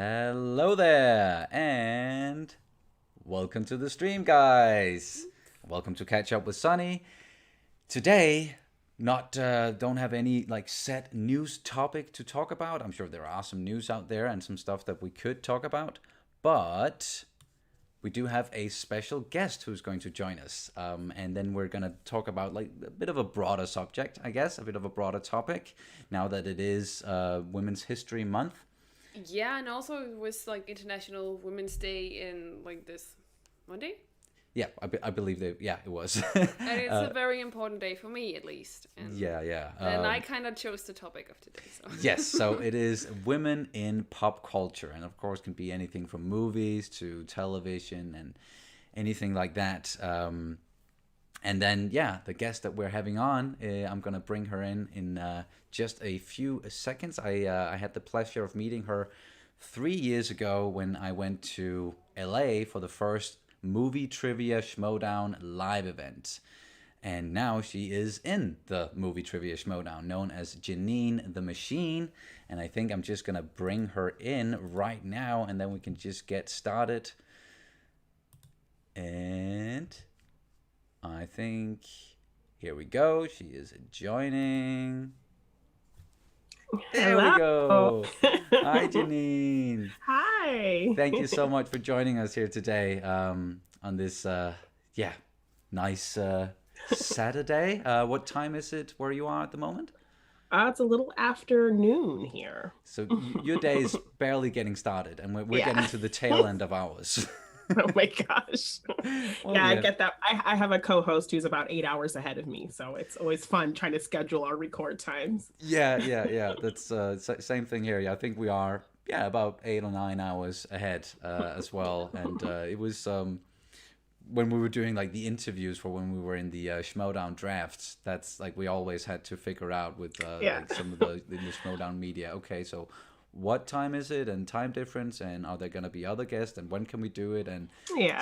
Hello there, and welcome to the stream, guys. Welcome to Catch Up with Sonny. Today, don't have any set news topic to talk about. I'm sure there are some news out there and some stuff that we could talk about, but we do have a special guest who's going to join us, and then we're gonna talk about a bit of a broader subject, I guess, a bit of a broader topic. Now that it is Women's History Month. Yeah, and also it was International Women's Day in this Monday. Yeah, I believe it was. And it's a very important day for me, at least. And yeah. And I kind of chose the topic of today. So. Yes, so it is women in pop culture, and of course can be anything from movies to television and anything like that. And then, the guest that we're having on, I'm going to bring her in just a few seconds. I had the pleasure of meeting her 3 years ago when I went to LA for the first Movie Trivia Schmoedown live event. And now she is in the Movie Trivia Schmoedown, known as Jeannine the Machine. And I think I'm just going to bring her in right now, and then we can just get started. And I think, here we go. She is joining. There Hello. we go. Hi, Jeannine. Hi. Thank you so much for joining us here today on this, nice Saturday. What time is it where you are at the moment? It's a little after noon here. So your day is barely getting started, and we're getting to the tail end of ours. Oh my gosh. Well, I get that. I have a co-host who's about 8 hours ahead of me, so it's always fun trying to schedule our record times. Yeah. That's same thing here. Yeah, I think we are about 8 or 9 hours ahead as well. And it was when we were doing the interviews for when we were in the Schmoedown drafts. That's we always had to figure out with some of the Schmoedown media. Okay, so what time is it, and time difference, and are there going to be other guests, and when can we do it? And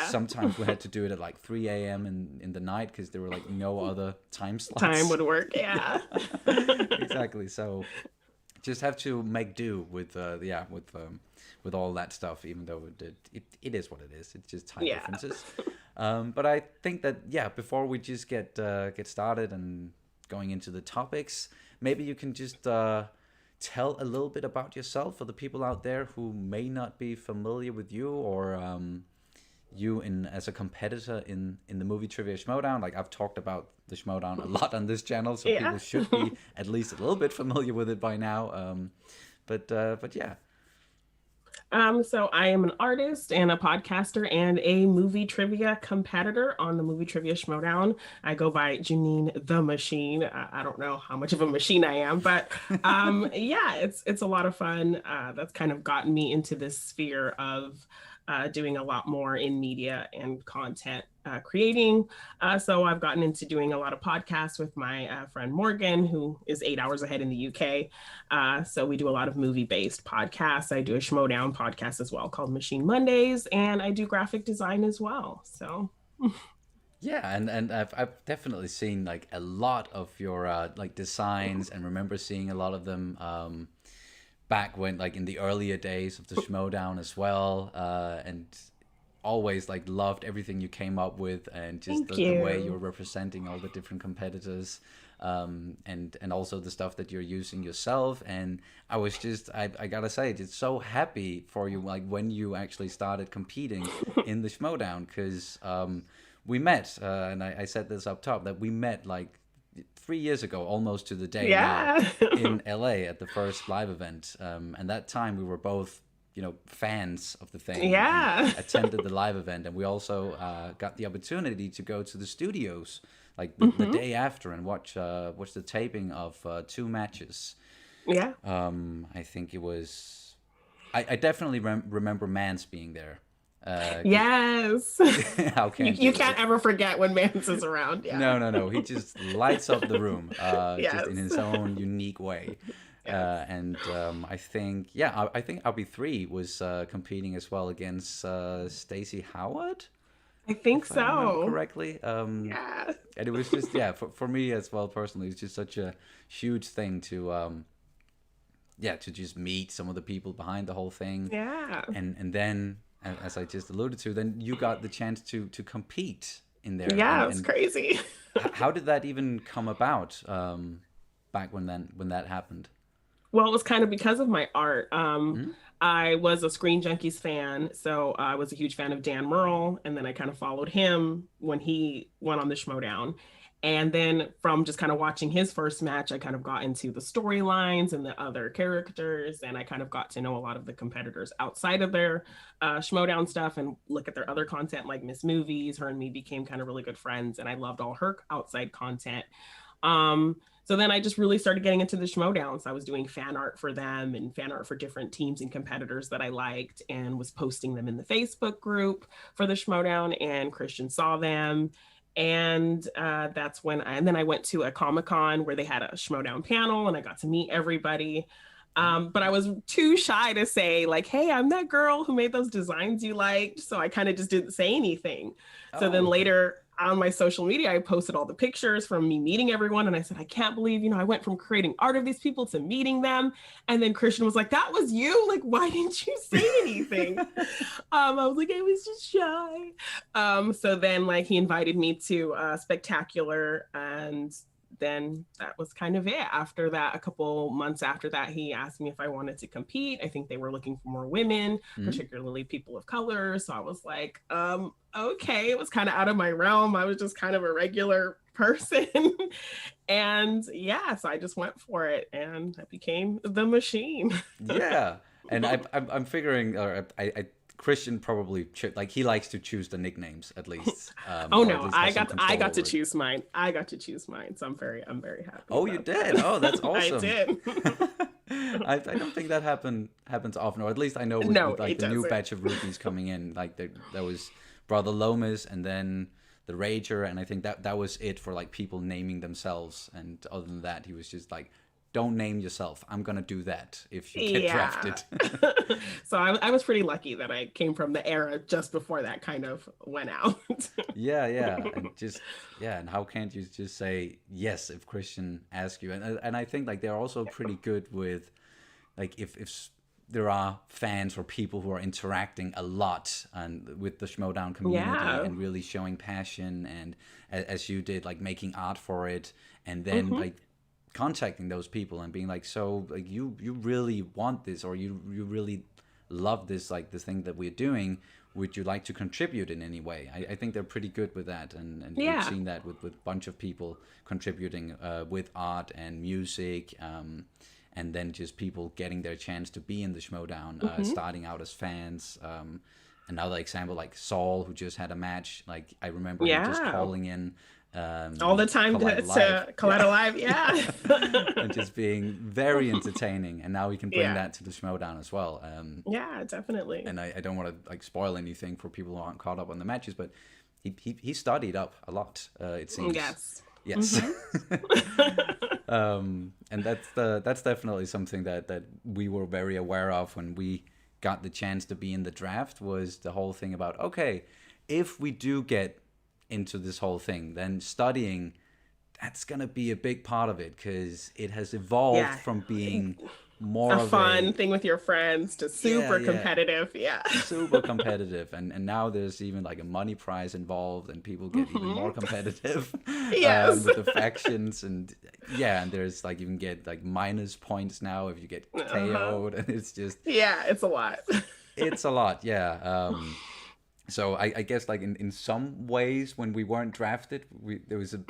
sometimes we had to do it at 3 a.m. in the night because there were no other time slots. Time would work, yeah. Exactly. So just have to make do with all that stuff, even though it is what it is. It's just time differences. But I think that before we just get started and going into the topics, maybe you can just tell a little bit about yourself for the people out there who may not be familiar with you, or you as a competitor in the Movie Trivia Schmoedown. I've talked about the Schmoedown a lot on this channel, so people should be at least a little bit familiar with it by now. But yeah. So I am an artist and a podcaster and a movie trivia competitor on the Movie Trivia Schmoedown. I go by Jeannine the Machine. I don't know how much of a machine I am, but it's a lot of fun. That's kind of gotten me into this sphere of doing a lot more in media and content creating. So I've gotten into doing a lot of podcasts with my friend Morgan, who is 8 hours ahead in the UK. So we do a lot of movie-based podcasts. I do a Schmoedown podcast as well called Machine Mondays, and I do graphic design as well. So yeah, and I've definitely seen a lot of your designs, and remember seeing a lot of them back when in the earlier days of the Schmoedown as well, and always loved everything you came up with, and just the way you were representing all the different competitors, and also the stuff that you're using yourself. And I was just I gotta say, just so happy for you when you actually started competing in the Schmoedown, because we met, and I said this up top, that we met 3 years ago, almost to the day now, in LA at the first live event. And that time we were both, fans of the thing. Yeah. Attended the live event, and we also got the opportunity to go to the studios the day after and watch the taping of 2 matches. Yeah. I think it was. I definitely remember Mance being there. Yes. How can you can't ever forget when Mance is around. Yeah. No. He just lights up the room, Yes. just in his own unique way. Yes. And I think RB3 was competing as well against Stacey Howard. I think If I remember so. correctly. Yeah. And it was just for me as well personally, it's just such a huge thing to yeah, to just meet some of the people behind the whole thing. Yeah. And then, as I just alluded to, then you got the chance to compete in there. Yeah, it's crazy. How did that even come about, back when that happened? Well, it was kind of because of my art. Mm-hmm. I was a Screen Junkies fan, so I was a huge fan of Dan Murrell, and then I kind of followed him when he went on the Schmoedown. And then from just kind of watching his first match, I kind of got into the storylines and the other characters, and I kind of got to know a lot of the competitors outside of their Schmoedown stuff and look at their other content like Miss Movies. Her and me became kind of really good friends, and I loved all her outside content. So then I just really started getting into the Schmoedowns. I was doing fan art for them and fan art for different teams and competitors that I liked, and was posting them in the Facebook group for the Schmoedown, and Christian saw them. And that's when then I went to a Comic-Con where they had a Schmoedown panel, and I got to meet everybody. But I was too shy to say like, hey, I'm that girl who made those designs you liked. So I kind of just didn't say anything. So then later on my social media, I posted all the pictures from me meeting everyone. And I said, I can't believe, I went from creating art of these people to meeting them. And then Christian was like, that was you? Like, why didn't you say anything? I was like, I was just shy. So then like he invited me to Spectacular, and then that was kind of it. After that, a couple months after that, he asked me if I wanted to compete. I think they were looking for more women, particularly people of color. So I was like, okay. It was kind of out of my realm. I was just kind of a regular person. And yeah, so I just went for it, and I became the machine. Yeah. And I'm figuring, or I Christian probably like he likes to choose the nicknames at least. Oh no, I got to choose mine. So I'm very happy. Oh, you did? Oh, that's awesome. I did. I don't think that happens often, or at least I know with like the new batch of rookies coming in, like there was Brother Lomas and then the Rager, and I think that was it for like people naming themselves. And other than that, he was just like, don't name yourself. I'm gonna do that if you get drafted. So I was pretty lucky that I came from the era just before that kind of went out. yeah, and how can't you just say yes if Christian asks you? And I think like they're also pretty good with like if there are fans or people who are interacting a lot and with the Schmoedown community and really showing passion, and as you did, like making art for it, and then like contacting those people and being like, so like you really want this, or you really love this, like this thing that we're doing, would you like to contribute in any way? I think they're pretty good with that, and we've seen that with a bunch of people contributing with art and music, and then just people getting their chance to be in the Schmoedown, starting out as fans. Another example, like Saul, who just had a match, like I remember him just calling in all the time to Collide Alive, and just being very entertaining, and now we can bring that to the Schmoedown as well. Yeah, definitely. And I don't want to like spoil anything for people who aren't caught up on the matches, but he studied up a lot, it seems. Yes. And that's definitely something that we were very aware of when we got the chance to be in the draft, was the whole thing about, okay, if we do get into this whole thing, then studying, that's gonna be a big part of it, because it has evolved from being more a of fun thing with your friends to super competitive. Super competitive, and now there's even like a money prize involved, and people get even more competitive with the factions, and there's like you can get like minus points now if you get KO'd, and it's just it's a lot. It's a lot. So I guess like in some ways when we weren't drafted, there was a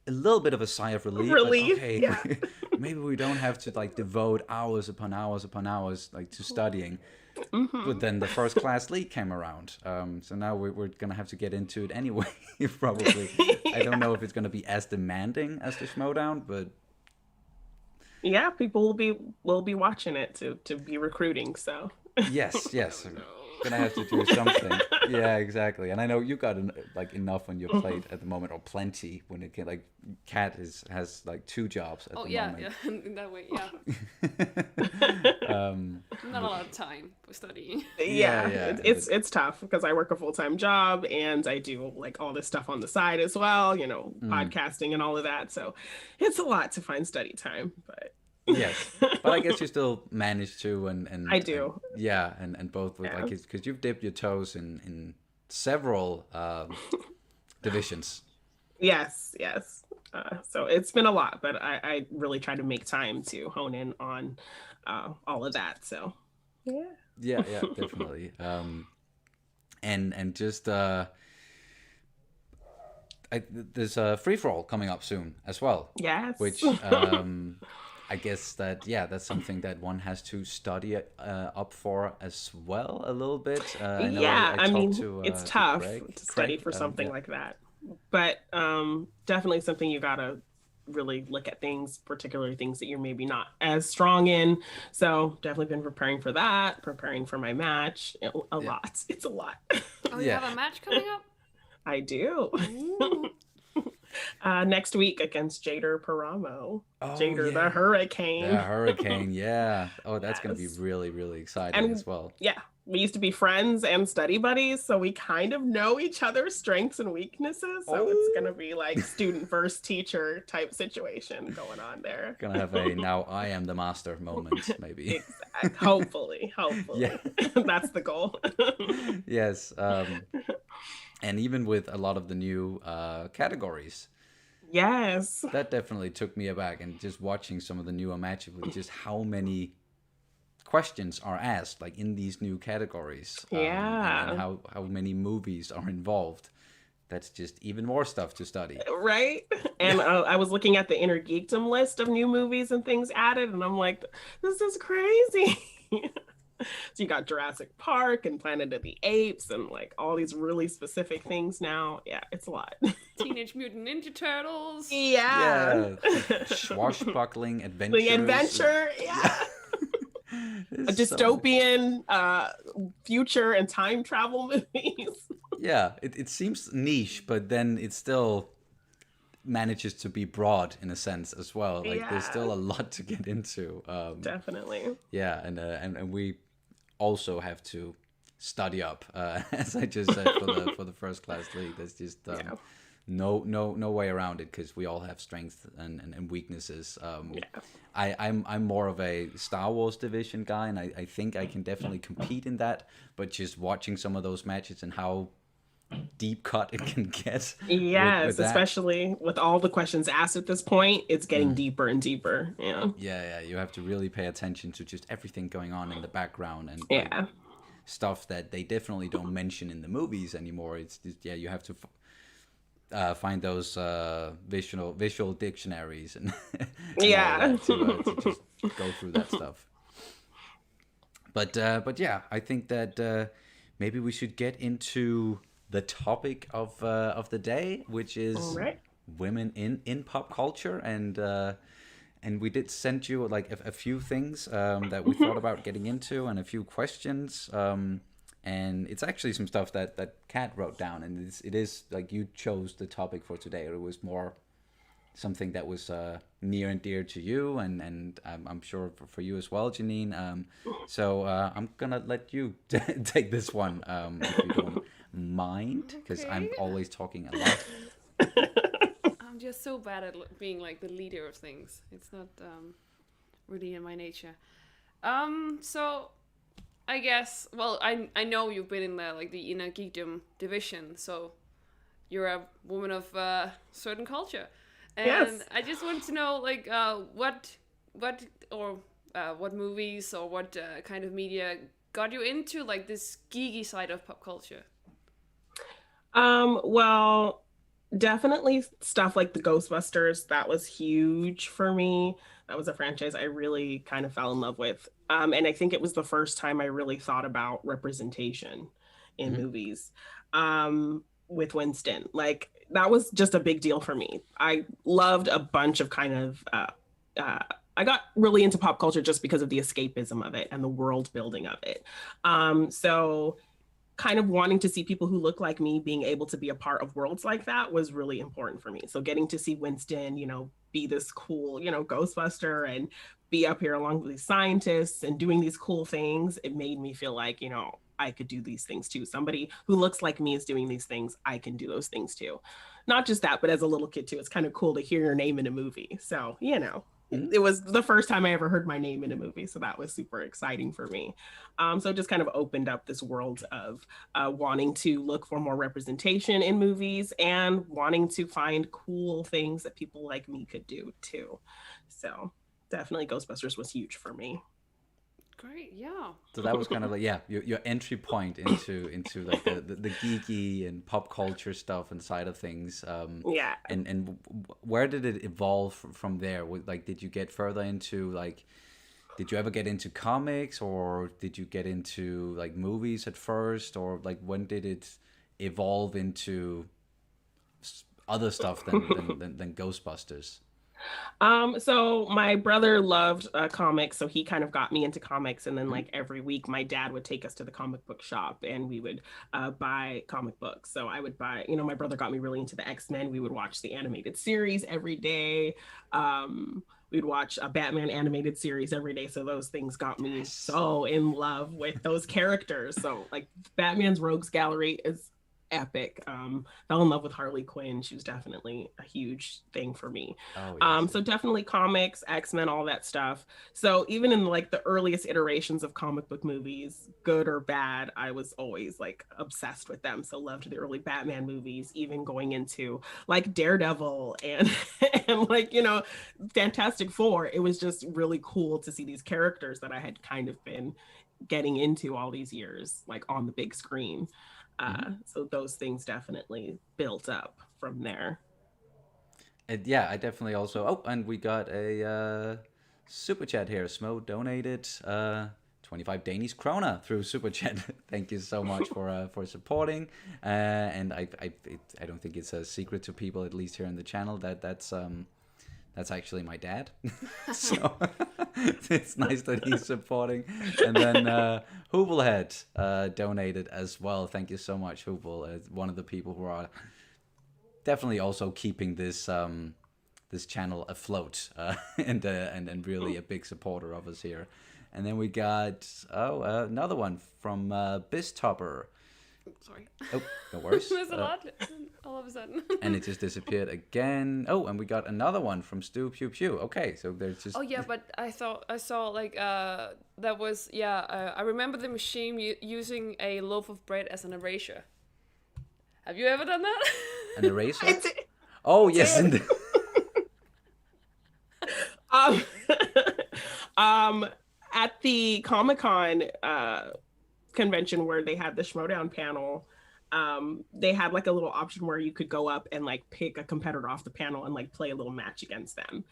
little bit of a sigh of relief. Like, okay, maybe we don't have to like devote hours upon hours like to studying. But then the first class league came around, so now we're gonna have to get into it anyway. Probably. I don't know if it's gonna be as demanding as the Schmoedown, but people will be watching it to be recruiting. So yes. Gonna have to do something. Yeah, exactly. And I know you got like enough on your plate at the moment, or plenty, when it can, like Kat has like 2 jobs at the moment. In that way, not a lot of time for studying. It's tough because I work a full-time job, and I do like all this stuff on the side as well, podcasting and all of that. So it's a lot to find study time, but Yes, but I guess you still manage to, I and do. yeah, and both with Yeah. like because you've dipped your toes in several divisions. Yes, yes. So it's been a lot, but I really try to make time to hone in on all of that. So yeah. Yeah, yeah, definitely. And just there's a free for all coming up soon as well, Yes. which I guess that yeah, that's something that one has to study up for as well a little bit. I know Yeah, I I talked mean, it's to tough to study Craig, for something yeah, like that, but definitely something you gotta really look at things, particularly things that you're maybe not as strong in. So definitely been preparing for that, preparing for my match. A yeah, lot. It's a lot. Oh, you yeah. have a match coming up? I do. Ooh. Next week against Jader Paramo. Oh Jader the yeah, Hurricane. the hurricane. Yeah. Oh, that's gonna be Yes. really really exciting And as well. yeah, we used to be friends and study buddies, so we kind of know each other's strengths and weaknesses. So it's Oh, gonna be like student versus teacher type situation going on there. gonna have a now I am the master moment maybe. Exact. Hopefully, Yeah. hopefully, that's the goal. Yes. And even with a lot of the new categories, Yes. that definitely took me aback. And just watching some of the newer matches with just how many questions are asked, like in these new categories, and Yeah. how many movies are involved. That's just even more stuff to study. Right. And I was looking at the inner geekdom list of new movies and things added, and I'm like, this is crazy. So you got Jurassic Park and Planet of the Apes and like all these really specific things now. Yeah, it's a lot. Teenage Mutant Ninja Turtles. Yeah. Yeah, swashbuckling The adventures. adventure. Yeah. A It's so dystopian future and time travel movies. yeah, it seems niche, but then it still manages to be broad in a sense as well. Like there's Yeah, still a lot to get into. definitely. Yeah, and we also have to study up, as I just said for the first class league. There's just Yeah. no way around it because we all have strengths and weaknesses. Yeah. I'm more of a Star Wars division guy, and I think I can definitely compete in that. But just watching some of those matches and how deep cut it can get with Yes, that. especially with all the questions asked at this point, it's getting deeper and deeper. Yeah. Yeah, you have to really pay attention to just everything going on in the background and like Yeah. stuff that they definitely don't mention in the movies anymore. It's just, yeah, you have to find those visual dictionaries and, and all Yeah. that to just go through that stuff. But yeah, I think that maybe we should get into the topic of the day, which is All right. women in pop culture, and we did send you like a few things that we thought about getting into and a few questions. And it's actually some stuff that Kat wrote down, and it is like you chose the topic for today. It was more something that was near and dear to you, and I'm sure for you as well, Jeannine. So I'm gonna let you take this one if you don't mind, because I'm Okay. always talking a lot. I'm just so bad at being like the leader of things. It's not really in my nature. So I guess I know you've been in the inner geekdom division, so you're a woman of certain culture, and Yes. I just want to know what movies or what kind of media got you into like this geeky side of pop culture. Well, definitely stuff like the Ghostbusters, that was huge for me. That was a franchise I really kind of fell in love with. And I think it was the first time I really thought about representation in Mhm. movies with Winston. Like, that was just a big deal for me. I loved a bunch of kind of, I got really into pop culture just because of the escapism of it and the world building of it. So, kind of wanting to see people who look like me being able to be a part of worlds like that was really important for me. So getting to see Winston, be this cool, Ghostbuster and be up here along with these scientists and doing these cool things, it made me feel like, I could do these things too. Somebody who looks like me is doing these things. I can do those things too. Not just that, but as a little kid too, it's kind of cool to hear your name in a movie. So, it was the first time I ever heard my name in a movie, so that was super exciting for me. So it just kind of opened up this world of wanting to look for more representation in movies and wanting to find cool things that people like me could do too. So definitely Ghostbusters was huge for me. Great, yeah. So that was kind of like, yeah, your entry point into like the geeky and pop culture stuff and side of things. Yeah. And where did it evolve from there? Like, did you get further into like, did you ever get into comics, or did you get into like movies at first, or like when did it evolve into other stuff than Ghostbusters? So my brother loved comics, so he kind of got me into comics, and then like every week my dad would take us to the comic book shop and we would buy comic books. So I would buy, my brother got me really into the X-Men. We would watch the animated series every day. We'd watch a Batman animated series every day. So those things got me so in love with those characters. So like Batman's Rogues Gallery is epic. Fell in love with Harley Quinn. She was definitely a huge thing for me. Oh, yes. So definitely comics, X-Men, all that stuff. So even in like the earliest iterations of comic book movies, good or bad, I was always like obsessed with them. So loved the early Batman movies, even going into like Daredevil and and like, Fantastic Four. It was just really cool to see these characters that I had kind of been getting into all these years, like on the big screen. So those things definitely built up from there. And yeah, I definitely also. Oh, and we got a super chat here. Smo donated 25 Danish krona through super chat. Thank you so much for supporting. And I don't think it's a secret to people, at least here in the channel, that's actually my dad. So it's nice that he's supporting. And then Hubelhead donated as well. Thank you so much, Hubel. One of the people who are definitely also keeping this this channel afloat and really a big supporter of us here. And then we got another one from Bistopper. Sorry. Oh, no worries. There's a lot all of a sudden. And it just disappeared again. Oh, and we got another one from Stu Pew Pew. Okay, so there's just... Oh, yeah, but I saw like, that was, I remember the machine using a loaf of bread as an erasure. Have you ever done that? An eraser? Oh, yes. At the Comic-Con convention where they had the Schmoedown panel, they had like a little option where you could go up and like pick a competitor off the panel and like play a little match against them.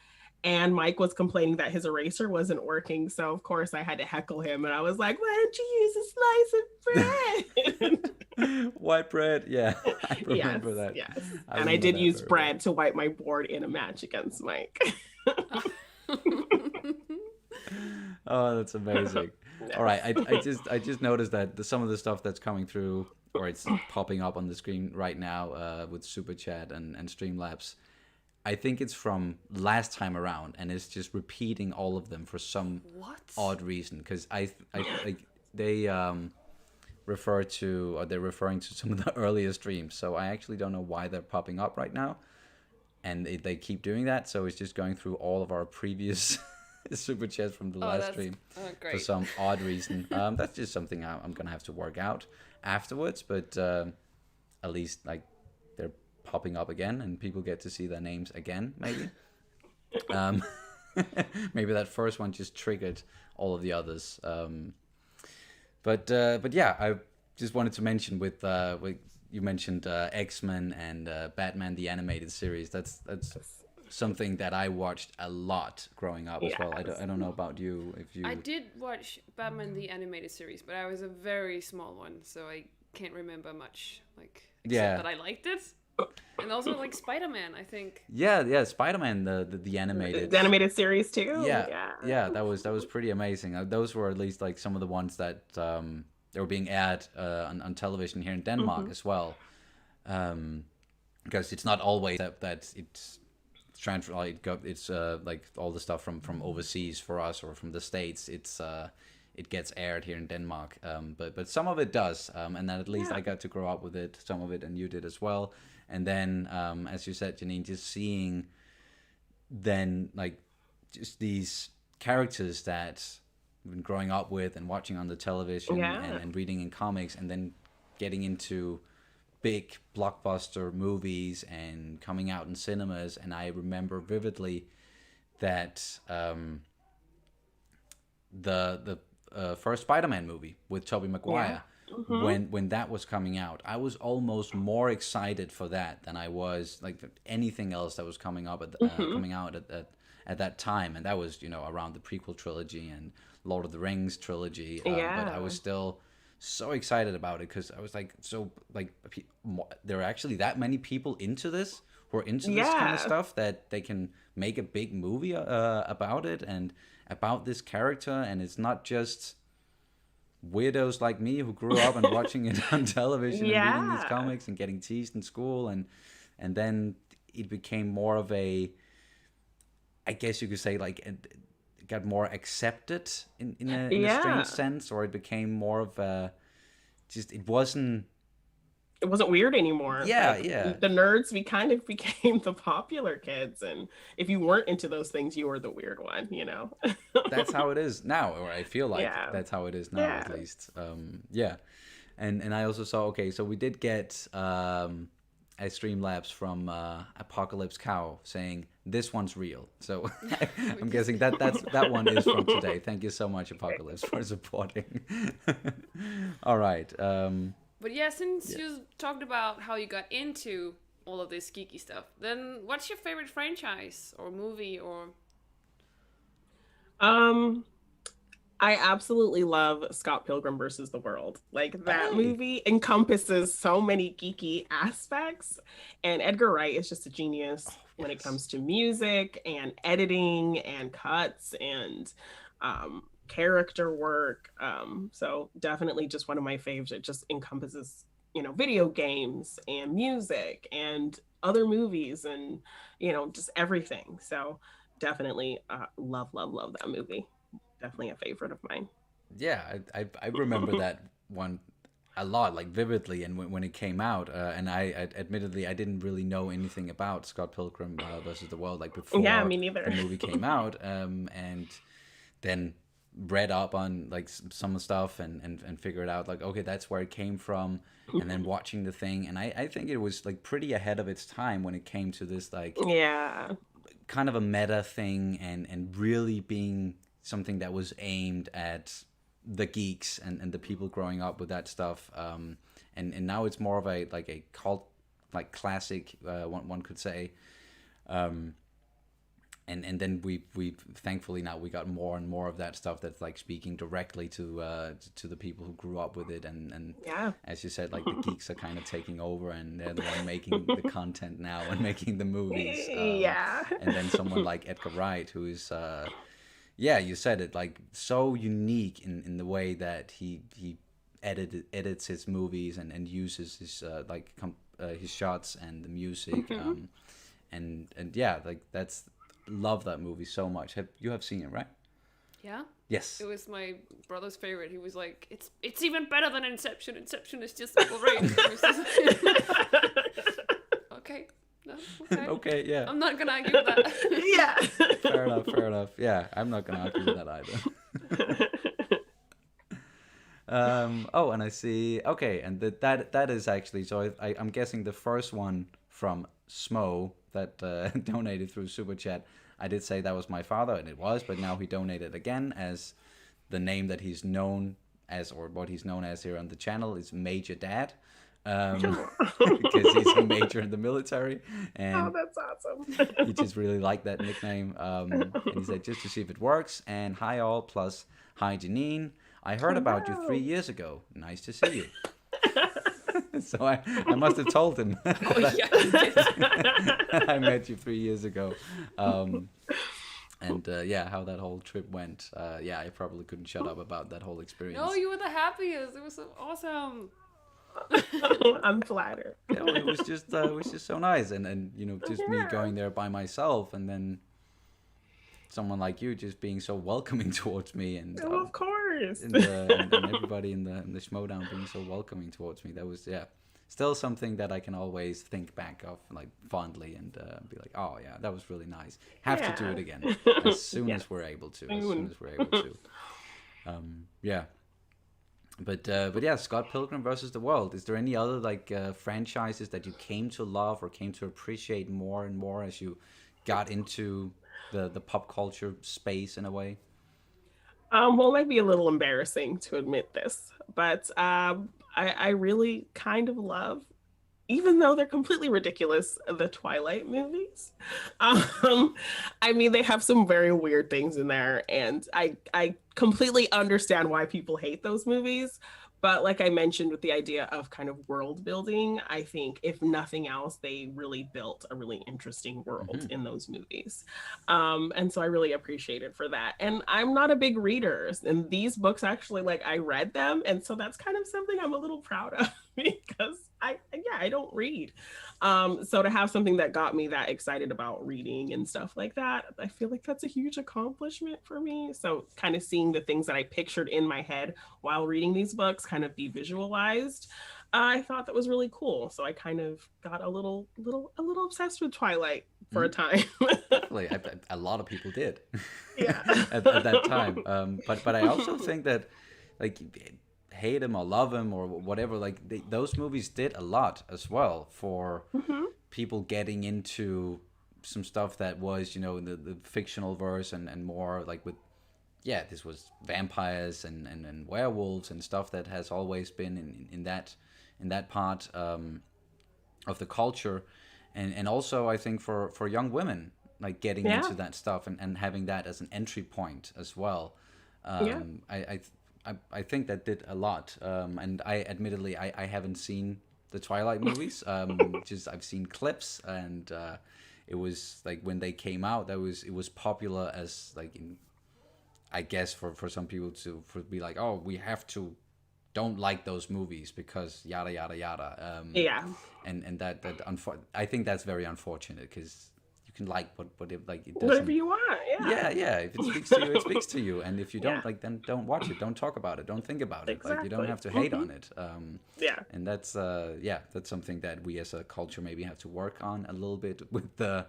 And Mike was complaining that his eraser wasn't working, so of course I had to heckle him, and I was like, "Why don't you use a slice of bread?" White bread, yeah, I remember that. Yes, and I did use bread to wipe my board in a match against Mike. Oh, that's amazing. Yes. All right, I just noticed that some of the stuff that's coming through, or it's popping up on the screen right now with Super Chat and Streamlabs, I think it's from last time around, and it's just repeating all of them for some odd reason. Because they're referring to some of the earlier streams, so I actually don't know why they're popping up right now, and they keep doing that. So it's just going through all of our previous super chats from the last stream for some odd reason. That's just something I'm gonna have to work out afterwards, but at least like they're popping up again and people get to see their names again, maybe. Maybe that first one just triggered all of the others. But yeah, I just wanted to mention with you mentioned X-Men and Batman the Animated Series. That's something that I watched a lot growing up as well. I don't know about you. I did watch Batman the Animated Series, but I was a very small one, so I can't remember much. Except that I liked it. And also like Spider-Man, I think. Yeah, Spider-Man the animated. The animated series too. Yeah, that was pretty amazing. Those were at least like some of the ones that they were being aired on television here in Denmark as well. Because it's not always that it's transfer, it's like all the stuff from overseas for us or from the States. It gets aired here in Denmark, but some of it does, and then at least I got to grow up with it, some of it, and you did as well. And then, as you said, Jeannine, just seeing then like just these characters that I've been growing up with and watching on the television and reading in comics, and then getting into big blockbuster movies and coming out in cinemas. And I remember vividly that the first Spider-Man movie with Tobey Maguire, when that was coming out, I was almost more excited for that than I was like anything else that was coming up coming out at that time. And that was, around the prequel trilogy and Lord of the Rings trilogy. But I was still so excited about it because I was like, there are actually that many people into this who are into this kind of stuff that they can make a big movie about it and about this character. And it's not just weirdos like me who grew up and watching it on television and reading these comics and getting teased in school, and then it became more of a, I guess you could say, like, it got more accepted in a strange sense, or it became more of a, just, it wasn't weird anymore. The nerds, we kind of became the popular kids, and if you weren't into those things, you were the weird one, That's how it is now, or I feel like that's how it is now, at least. And I also saw, so we did get a Streamlabs from Apocalypse Cow saying this one's real, so I'm guessing that one is from today. Thank you so much, Apocalypse, for supporting. All right. But yeah, since you talked about how you got into all of this geeky stuff, then what's your favorite franchise or movie or? I absolutely love Scott Pilgrim versus the World. Like, that movie encompasses so many geeky aspects, and Edgar Wright is just a genius when it comes to music and editing and cuts and character work. So definitely just one of my faves. It just encompasses, video games and music and other movies and, just everything. So definitely love that movie. Definitely a favorite of mine. Yeah, I remember that one a lot, like vividly, and when it came out, and I admittedly I didn't really know anything about Scott Pilgrim versus the World, like, before me neither. the movie came out, and then read up on like some stuff and figured out, like, okay, that's where it came from, and then watching the thing, and I think it was like pretty ahead of its time when it came to this, like, kind of a meta thing, and really being something that was aimed at the geeks and the people growing up with that stuff, and now it's more of a cult, like, classic, one could say, and then we thankfully now we got more and more of that stuff that's like speaking directly to the people who grew up with it, and as you said, like, the geeks are kind of taking over, and they're the one making the content now and making the movies, and then someone like Edgar Wright, who is you said it, like, so unique in the way that he edits his movies and uses his his shots and the music, and like, that's, love that movie so much. You have seen it, right? Yeah. Yes. It was my brother's favorite. He was like, it's even better than Inception. Inception is just great. Okay. No, okay, yeah. I'm not gonna argue with that. Fair enough. Yeah, I'm not gonna argue with that either. And I see. Okay, and that is actually, so I'm guessing the first one from Smo that donated through Super Chat. I did say that was my father, and it was, but now he donated again as the name that he's known as, or what he's known as here on the channel, is Major Dad. Because he's a major in the military, and that's awesome. He just really liked that nickname, and he said, just to see if it works, and hi all, plus hi Jeannine, I heard about you 3 years ago, nice to see you. So I must have told him I met you 3 years ago, and how that whole trip went. I probably couldn't shut up about that whole experience. No, you were the happiest. It was so awesome. I'm flattered. It was just so nice, and just me going there by myself, and then someone like you just being so welcoming towards me, and of course, and everybody in the Schmoedown being so welcoming towards me. That was still something that I can always think back of like fondly and be like, oh yeah, that was really nice. Have to do it again as soon Yes. as we're able to. As soon as we're able to. Yeah. But yeah, Scott Pilgrim versus the World. Is there any other like franchises that you came to love or came to appreciate more and more as you got into the pop culture space in a way? Well, it might be a little embarrassing to admit this, but I really kind of love, even though they're completely ridiculous, the Twilight movies. Um, I mean, they have some very weird things in there, and I completely understand why people hate those movies. But like I mentioned, with the idea of kind of world building, I think if nothing else, they really built a really interesting world in those movies. And so I really appreciate it for that. And I'm not a big reader, and these books actually, like, I read them, and so that's kind of something I'm a little proud of because I don't read. So to have something that got me that excited about reading and stuff like that, I feel like that's a huge accomplishment for me. So kind of seeing the things that I pictured in my head while reading these books kind of be visualized, I thought that was really cool. So I kind of got a little obsessed with Twilight for a time. Definitely, a lot of people did. Yeah. at that time. But I also think that like hate him or love him or whatever, like those movies did a lot as well for people getting into some stuff that was, you know, the fictional verse and more like with, yeah, this was vampires and werewolves and stuff that has always been in that part of the culture, and also I think for young women like getting into that stuff and having that as an entry point as well. I think that did a lot. And I admittedly I haven't seen the Twilight movies. Just I've seen clips, and it was like when they came out, it was popular as like I guess for some people to be like, oh, we have to don't like those movies because yada yada yada. And that I think that's very unfortunate because you can like what it like it doesn't. Whatever you want, Yeah. If it speaks to you, it speaks to you, and if you don't like, then don't watch it, don't talk about it, don't think about it. Like you don't have to hate on it. And that's that's something that we as a culture maybe have to work on a little bit with the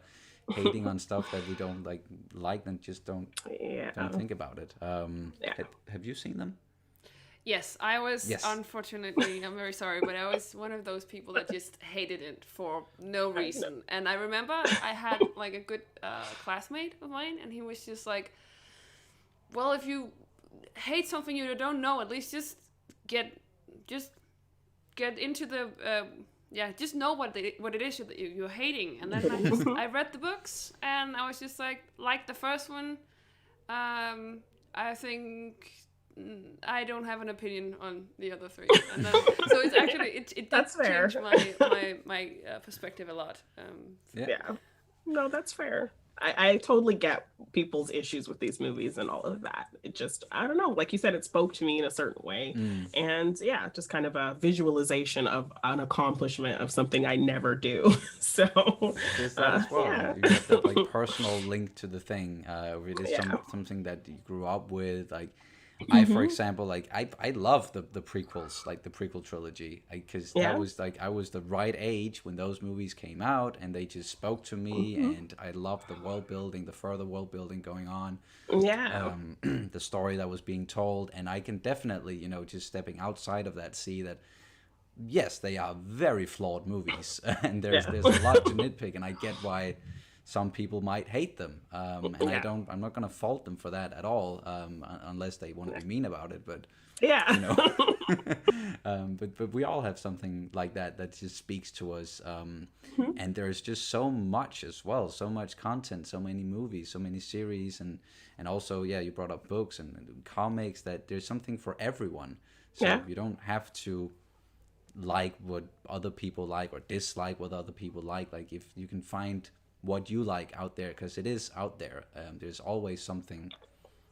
hating on stuff that we don't like, then just don't think about it. Have you seen them? Yes, I was, unfortunately, I'm very sorry, but I was one of those people that just hated it for no reason. And I remember I had like a good classmate of mine, and he was just like, well, if you hate something you don't know, at least just get into the, just know what it is that you're hating. And then I read the books, and I was just like the first one, I think I don't have an opinion on the other three, and then, so it's actually it does change my perspective a lot. No, that's fair. I totally get people's issues with these movies and all of that. It just, I don't know, like you said, it spoke to me in a certain way, and just kind of a visualization of an accomplishment of something I never do. So there's that as well. You have that like personal link to the thing. It is something that you grew up with, like. I, for example, like I love the prequels, like the prequel trilogy, because that was like I was the right age when those movies came out, and they just spoke to me, and I loved the world building, the further world building going on, the story that was being told, and I can definitely, you know, just stepping outside of that, see that yes, they are very flawed movies, and there's a lot to nitpick, and I get why some people might hate them, and I'm not going to fault them for that at all, unless they want to be mean about it. But you know, but we all have something like that just speaks to us, and there's just so much as well, so much content, so many movies, so many series, and also you brought up books and comics, that there's something for everyone. So you don't have to like what other people like or dislike what other people like. Like if you can find what you like out there, because it is out there. There's always something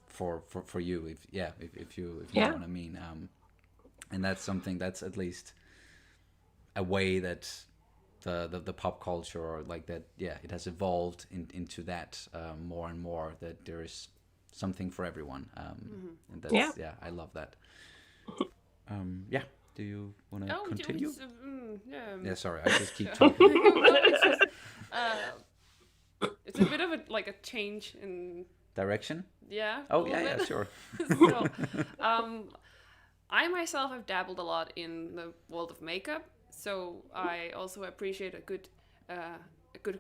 for you, if you know what I mean. And that's something that's at least a way that the pop culture, or like that, it has evolved into that more and more, that there is something for everyone. And that's I love that. Do you want to Oh, continue? yeah. Yeah, sorry, I just keep talking. Well, it's a bit of a change in Direction? yeah. Oh, yeah, sure. So, I myself have dabbled a lot in the world of makeup, so I also appreciate a good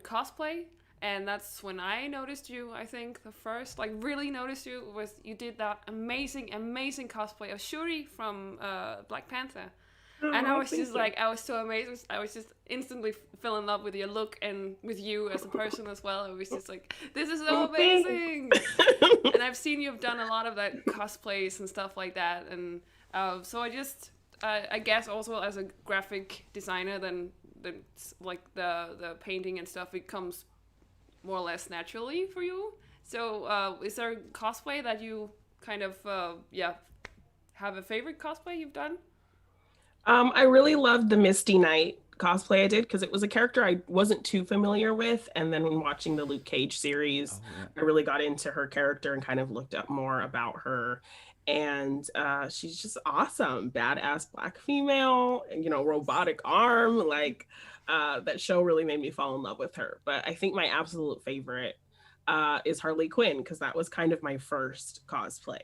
cosplay. And that's when I noticed you. I think the first, really noticed you was you did that amazing cosplay of Shuri from Black Panther. And I was just I was so amazed. I was just instantly fell in love with your look and with you as a person as well. I was just like, this is so amazing. And I've seen you've done a lot of that cosplays and stuff like that. And so I guess also as a graphic designer, then like the painting and stuff, it comes more or less naturally for you. So is there cosplay that you kind of have a favorite cosplay you've done? I really loved the Misty Knight cosplay I did because it was a character I wasn't too familiar with. And then when watching the Luke Cage series, I really got into her character and kind of looked up more about her. And she's just awesome, badass Black female, robotic arm. That show really made me fall in love with her. But I think my absolute favorite is Harley Quinn, because that was kind of my first cosplay.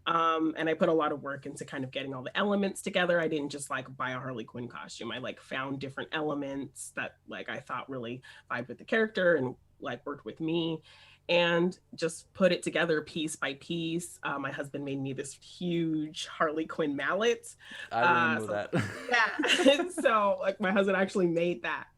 And I put a lot of work into kind of getting all the elements together. I didn't just buy a Harley Quinn costume. I found different elements that I thought really vibed with the character and worked with me, and just put it together piece by piece. My husband made me this huge Harley Quinn mallet. I remember that. Yeah. So my husband actually made that.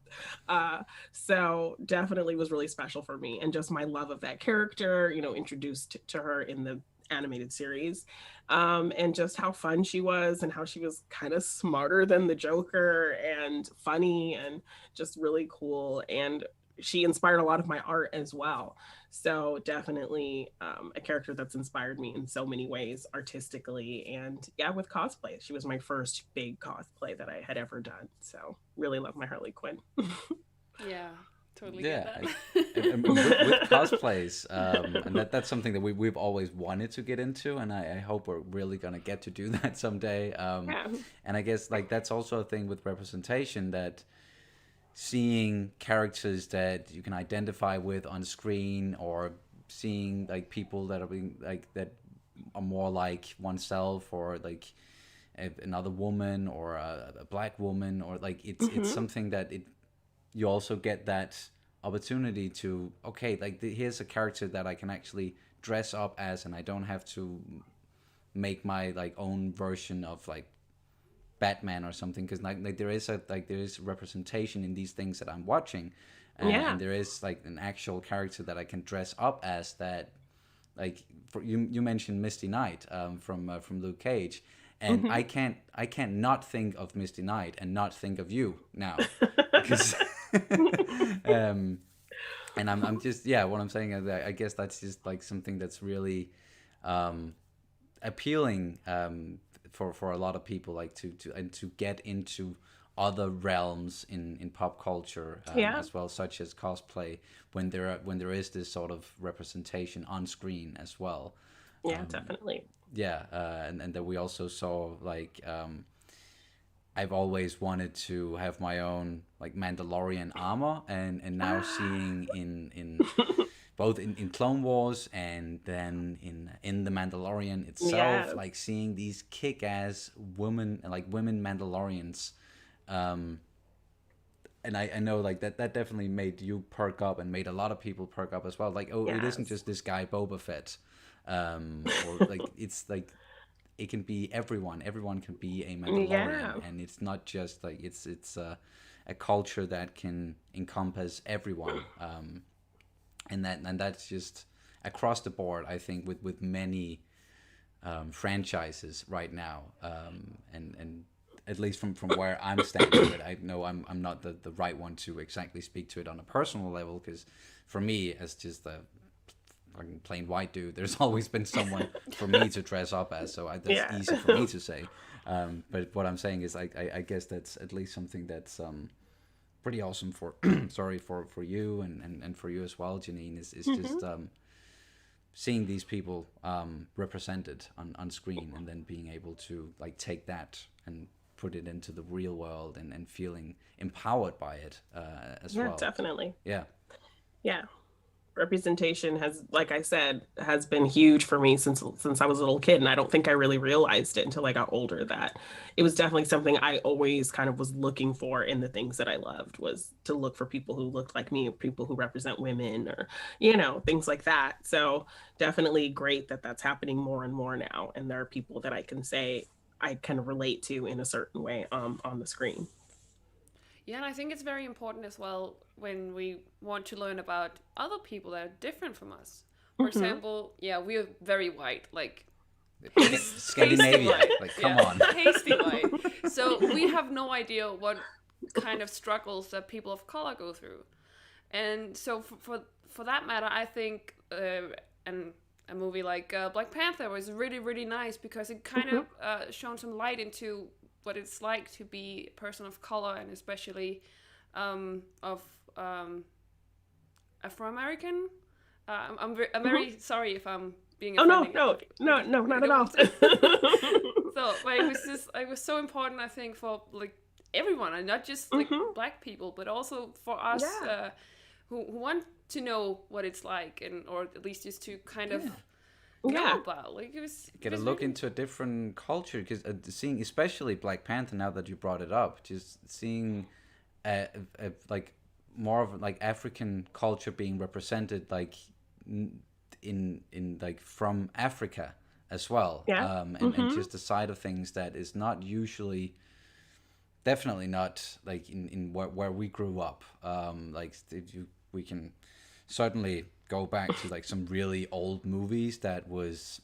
So definitely was really special for me, and just my love of that character, introduced to her in the animated series, and just how fun she was and how she was kind of smarter than the Joker and funny and just really cool. And she inspired a lot of my art as well. So definitely a character that's inspired me in so many ways artistically, and with cosplay. She was my first big cosplay that I had ever done. So really love my Harley Quinn. Yeah, totally get that. And with cosplays, and that's something that we've always wanted to get into, and I hope we're really gonna get to do that someday. And I guess that's also a thing with representation, that seeing characters that you can identify with on screen, or seeing people that are being that are more like oneself, or another woman, or a black woman, or it's something that you also get that opportunity to, here's a character that I can actually dress up as, and I don't have to make my own version of Batman or something, because there is representation in these things that I'm watching, and there is an actual character that I can dress up as, that you mentioned Misty Knight from Luke Cage, and I can't not think of Misty Knight and not think of you now, because and I'm just what I'm saying is that I guess that's just something that's really appealing for a lot of people, to get into other realms in pop culture as well, such as cosplay, when there is this sort of representation on screen as well. Definitely. And that we also saw I've always wanted to have my own Mandalorian armor, and now seeing in both in Clone Wars and then in the Mandalorian itself, seeing these kick-ass women Mandalorians, and I know that definitely made you perk up, and made a lot of people perk up as well. It isn't just this guy Boba Fett, or it's it can be everyone can be a Mandalorian, and it's not just it's a culture that can encompass everyone, and that's just across the board, I think, with many franchises right now, and at least from where I'm standing. But I know I'm not the right one to exactly speak to it on a personal level, because for me, as just a plain white dude, there's always been someone for me to dress up as, so that's easy for me to say. But what I'm saying is, I guess that's at least something that's pretty awesome for for you and for you as well, Jeannine, is just seeing these people represented on screen, and then being able to take that and put it into the real world and feeling empowered by it as well. Yeah, definitely. Yeah. Yeah. Representation has, like I said, has been huge for me since I was a little kid, and I don't think I really realized it until I got older that it was definitely something I always kind of was looking for in the things that I loved, was to look for people who looked like me, people who represent women, or things like that. So definitely great that that's happening more and more now, and there are people that I can say I can relate to in a certain way on the screen. Yeah, and I think it's very important as well when we want to learn about other people that are different from us. For example, we're very white, like Scandinavia, like come on. Pasty white. So we have no idea what kind of struggles that people of color go through. And so for that matter, I think a movie like Black Panther was really, really nice because it kind of shone some light into what it's like to be a person of color, and especially of Afro-American. I'm very sorry if I'm being offending. No, not at all. So, but it was so important, I think, for like everyone, and not just like Black people, but also for us who want to know what it's like, or at least just to kind of know about. Like it was get a look into a different culture, because seeing especially Black Panther, now that you brought it up, just seeing like more of like African culture being represented, like in like from Africa as well, and just the side of things that is not usually, definitely not like in where we grew up. Like we can certainly go back to like some really old movies that was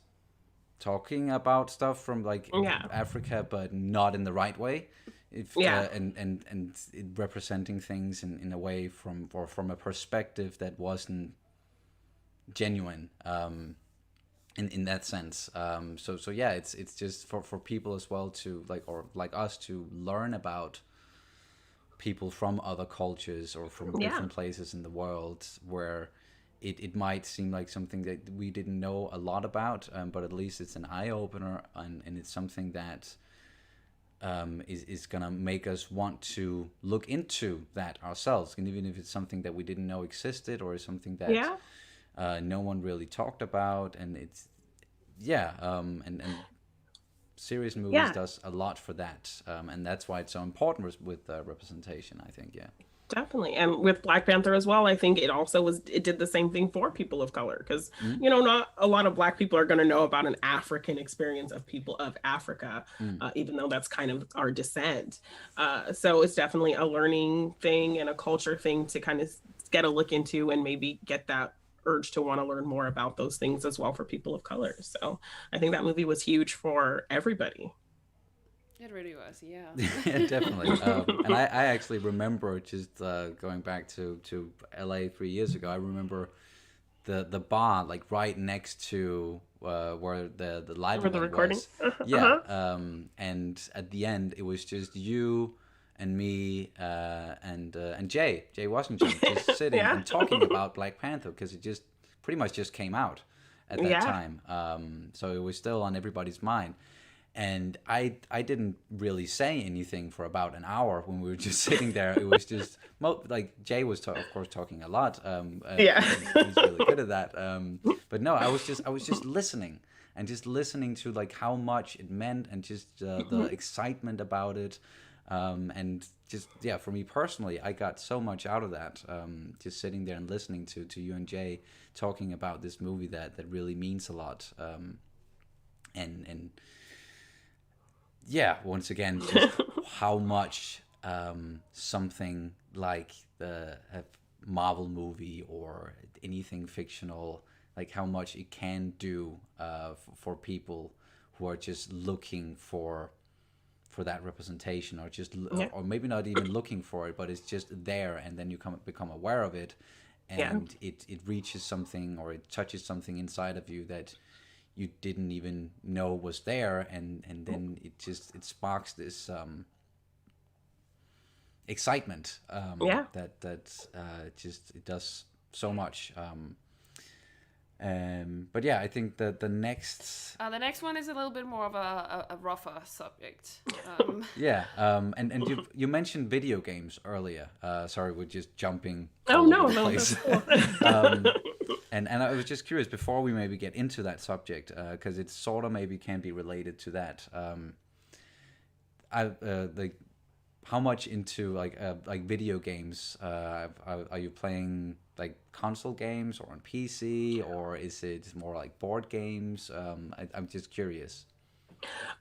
talking about stuff from like Africa, but not in the right way. And it representing things in a way from a perspective that wasn't genuine in that sense. So yeah, it's just for people as well to like us to learn about people from other cultures or from different places in the world where it might seem like something that we didn't know a lot about, but at least it's an eye-opener, and it's something that is gonna make us want to look into that ourselves, and even if it's something that we didn't know existed, or something that no one really talked about. And it's and serious movies does a lot for that, and that's why it's so important with representation, I think. Definitely. And with Black Panther as well, I think it did the same thing for people of color, because not a lot of Black people are going to know about an African experience of people of Africa, even though that's kind of our descent. So it's definitely a learning thing and a culture thing to kind of get a look into, and maybe get that urge to want to learn more about those things as well for people of color. So I think that movie was huge for everybody. It really was, yeah. Yeah, definitely. And I actually remember just going back to LA 3 years ago. I remember the bar like right next to where the live for the recording was. And at the end it was just you and me and Jay Washington just sitting and talking about Black Panther, because it just pretty much just came out at that time. So it was still on everybody's mind. And I didn't really say anything for about an hour when we were just sitting there. It was just like Jay was of course talking a lot. He's really good at that. But no, I was just listening, and just listening to like how much it meant, and just the excitement about it. And just for me personally, I got so much out of that. Just sitting there and listening to you and Jay talking about this movie that really means a lot. And once again, just how much something like the Marvel movie or anything fictional, like how much it can do for people who are just looking for that representation, or just or maybe not even looking for it, but it's just there, and then you become aware of it, and it reaches something, or it touches something inside of you that you didn't even know was there, and then it sparks this excitement that just it does so much. But yeah, I think that the next The next one is a little bit more of a rougher subject. yeah, and you mentioned video games earlier. Sorry, we're just jumping Oh all no, over the no, place. that's cool. And I was just curious before we maybe get into that subject, because it sort of maybe can be related to that. Like how much into like video games are you playing, like console games or on PC, or is it more like board games? I'm just curious.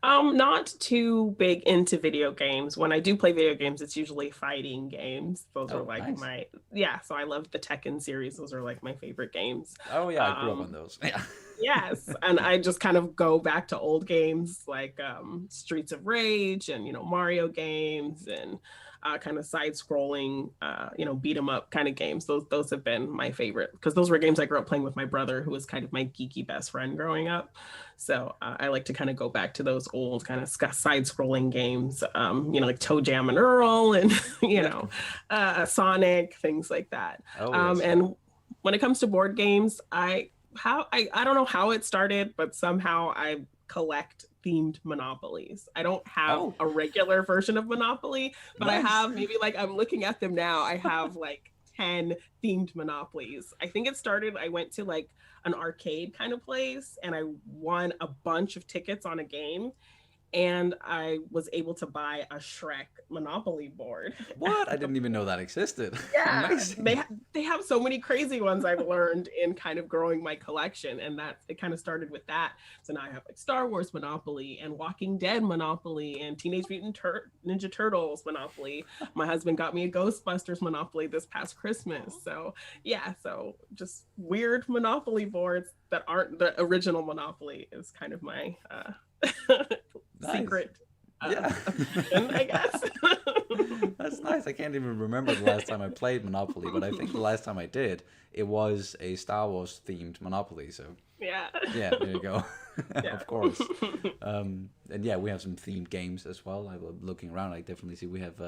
Not too big into video games. When I do play video games, it's usually fighting games. Those are Oh, like nice. yeah, so I love the Tekken series. Those are like my favorite games. Oh yeah, I grew up on Um, those. Yeah. yes, and I just kind of go back to old games like Streets of Rage and Mario games and kind of side scrolling beat 'em up kind of games. Those have been my favorite because those were games I grew up playing with my brother, who was kind of my geeky best friend growing up. So I like to kind of go back to those old kind of side scrolling games, like Toe Jam and Earl and Yeah. Sonic, things like that. Oh yes. And when it comes to board games, I don't know how it started, but somehow I collect themed monopolies. I don't have Oh, a regular version of Monopoly, but I nice. have maybe like I'm looking at them now. I have like 10 themed monopolies. I think it started, I went to like an arcade kind of place and I won a bunch of tickets on a game and I was able to buy a Shrek Monopoly board. What? I didn't even know that existed. Yeah, Amazing. they have so many crazy ones I've learned in kind of growing my collection, and that it kind of started with that. So now I have like Star Wars Monopoly and Walking Dead Monopoly and Teenage Mutant Ninja Turtles Monopoly. My husband got me a Ghostbusters Monopoly this past Christmas. So yeah, so just weird Monopoly boards that aren't the original Monopoly is kind of my Nice. secret Yeah. affection, I guess. That's nice. I can't even remember the last time I played Monopoly, but I think the last time I did, it was a Star Wars themed Monopoly. So Yeah. yeah, there you go. Yeah. Of course. And yeah, we have some themed games as well. I was looking around. I definitely see we have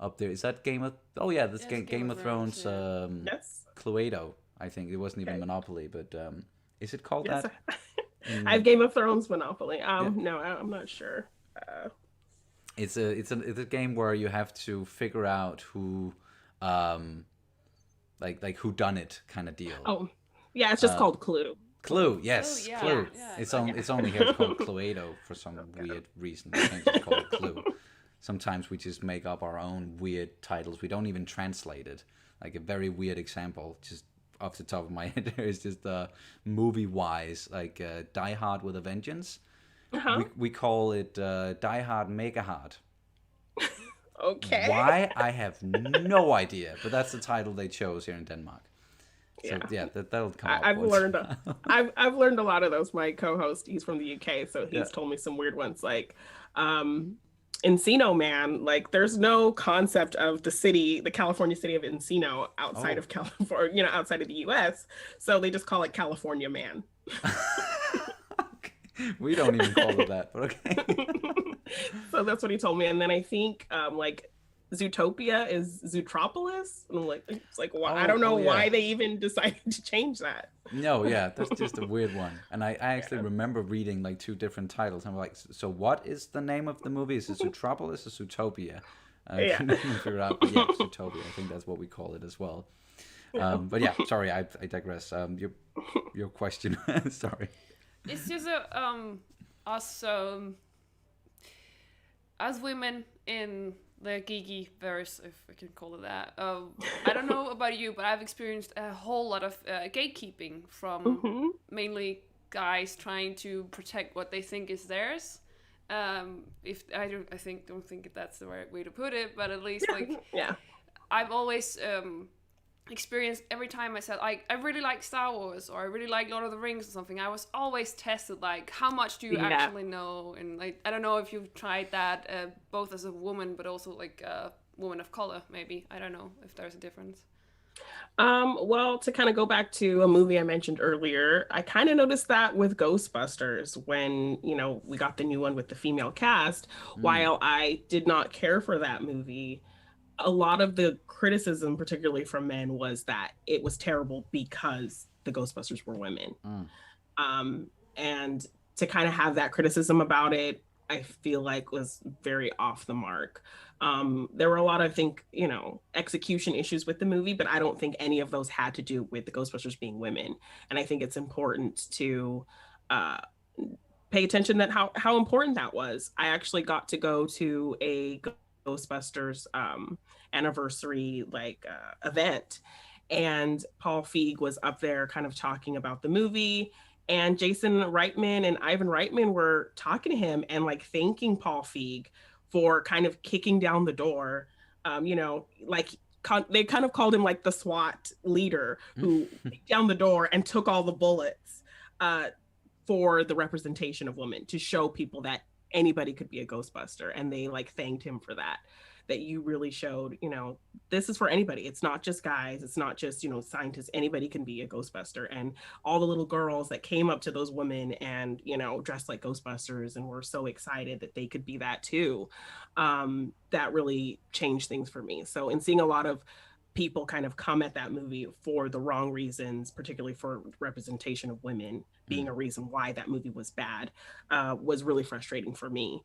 up there. Is that Game of? Oh yeah, this Yes, Game of Thrones. yeah. Yes. Cluedo. I think it wasn't even Okay. Monopoly, but is it called Yes. that? I have Game of Thrones Monopoly. Yeah. No, I'm not sure. It's a game where you have to figure out who, like who done it kind of deal. Oh, yeah, it's just Uh, called Clue. Clue, yes, Clue, yeah, Clue. yeah, It's only here called Cluedo for some weird reason. We can't just call it Clue. Sometimes we just make up our own weird titles. We don't even translate it. Like a very weird example, just off the top of my head, there is just movie-wise, like Die Hard with a Vengeance. Uh-huh. We call it Die Hard Mega Hard. Okay. Why? I have no idea, but that's the title they chose here in Denmark. So Yeah. yeah, that'll come up. I've once. learned I've learned a lot of those. My co-host, he's from the UK, so he's Yeah. told me some weird ones like Encino Man. Like there's no concept of the city, the California city of Encino outside Oh. of California, outside of the US. So they just call it California Man. Okay. We don't even call it that, but okay. So that's what he told me. And then I think like Zootopia is Zootropolis. And I'm like, it's like why I don't know yeah. why they even decided to change that. No, yeah, that's just a weird one. And I actually remember reading like two different titles. I'm like, so what is the name of the movie? Is it Zootropolis or Zootopia? I Yeah. couldn't even figure out. But yeah, Zootopia. I think that's what we call it as well. But yeah, sorry, I digress. Your question. Sorry. It's just us as women in the geeky verse, if I can call it that. I don't know about you, but I've experienced a whole lot of gatekeeping from Mhm. mainly guys trying to protect what they think is theirs. If don't think that's the right way to put it, but at least like Yeah. I've always experienced every time I said I really like Star Wars or I really like Lord of the Rings or something, I was always tested like how much do you Yeah. actually know, and like I don't know if you've tried that both as a woman but also like a woman of color, maybe. I don't know if there's a difference. Well, to kind of go back to a movie I mentioned earlier, I kind of noticed that with Ghostbusters when, we got the new one with the female cast. While I did not care for that movie, a lot of the criticism, particularly from men, was that it was terrible because the Ghostbusters were women. Mm. And to kind of have that criticism about it, I feel like was very off the mark. There were a lot of, I think, execution issues with the movie, but I don't think any of those had to do with the Ghostbusters being women. And I think it's important to uh, pay attention that how important that was. I actually got to go to a Ghostbusters anniversary event, and Paul Feig was up there kind of talking about the movie, and Jason Reitman and Ivan Reitman were talking to him and like thanking Paul Feig for kind of kicking down the door. Like they kind of called him like the SWAT leader who kicked down the door and took all the bullets for the representation of women, to show people that anybody could be a Ghostbuster. And they like thanked him for that you really showed, this is for anybody. It's not just guys. It's not just, scientists. Anybody can be a Ghostbuster. And all the little girls that came up to those women and, dressed like Ghostbusters and were so excited that they could be that too. That really changed things for me. So in seeing a lot of people kind of come at that movie for the wrong reasons, particularly for representation of women being a reason why that movie was bad, was really frustrating for me.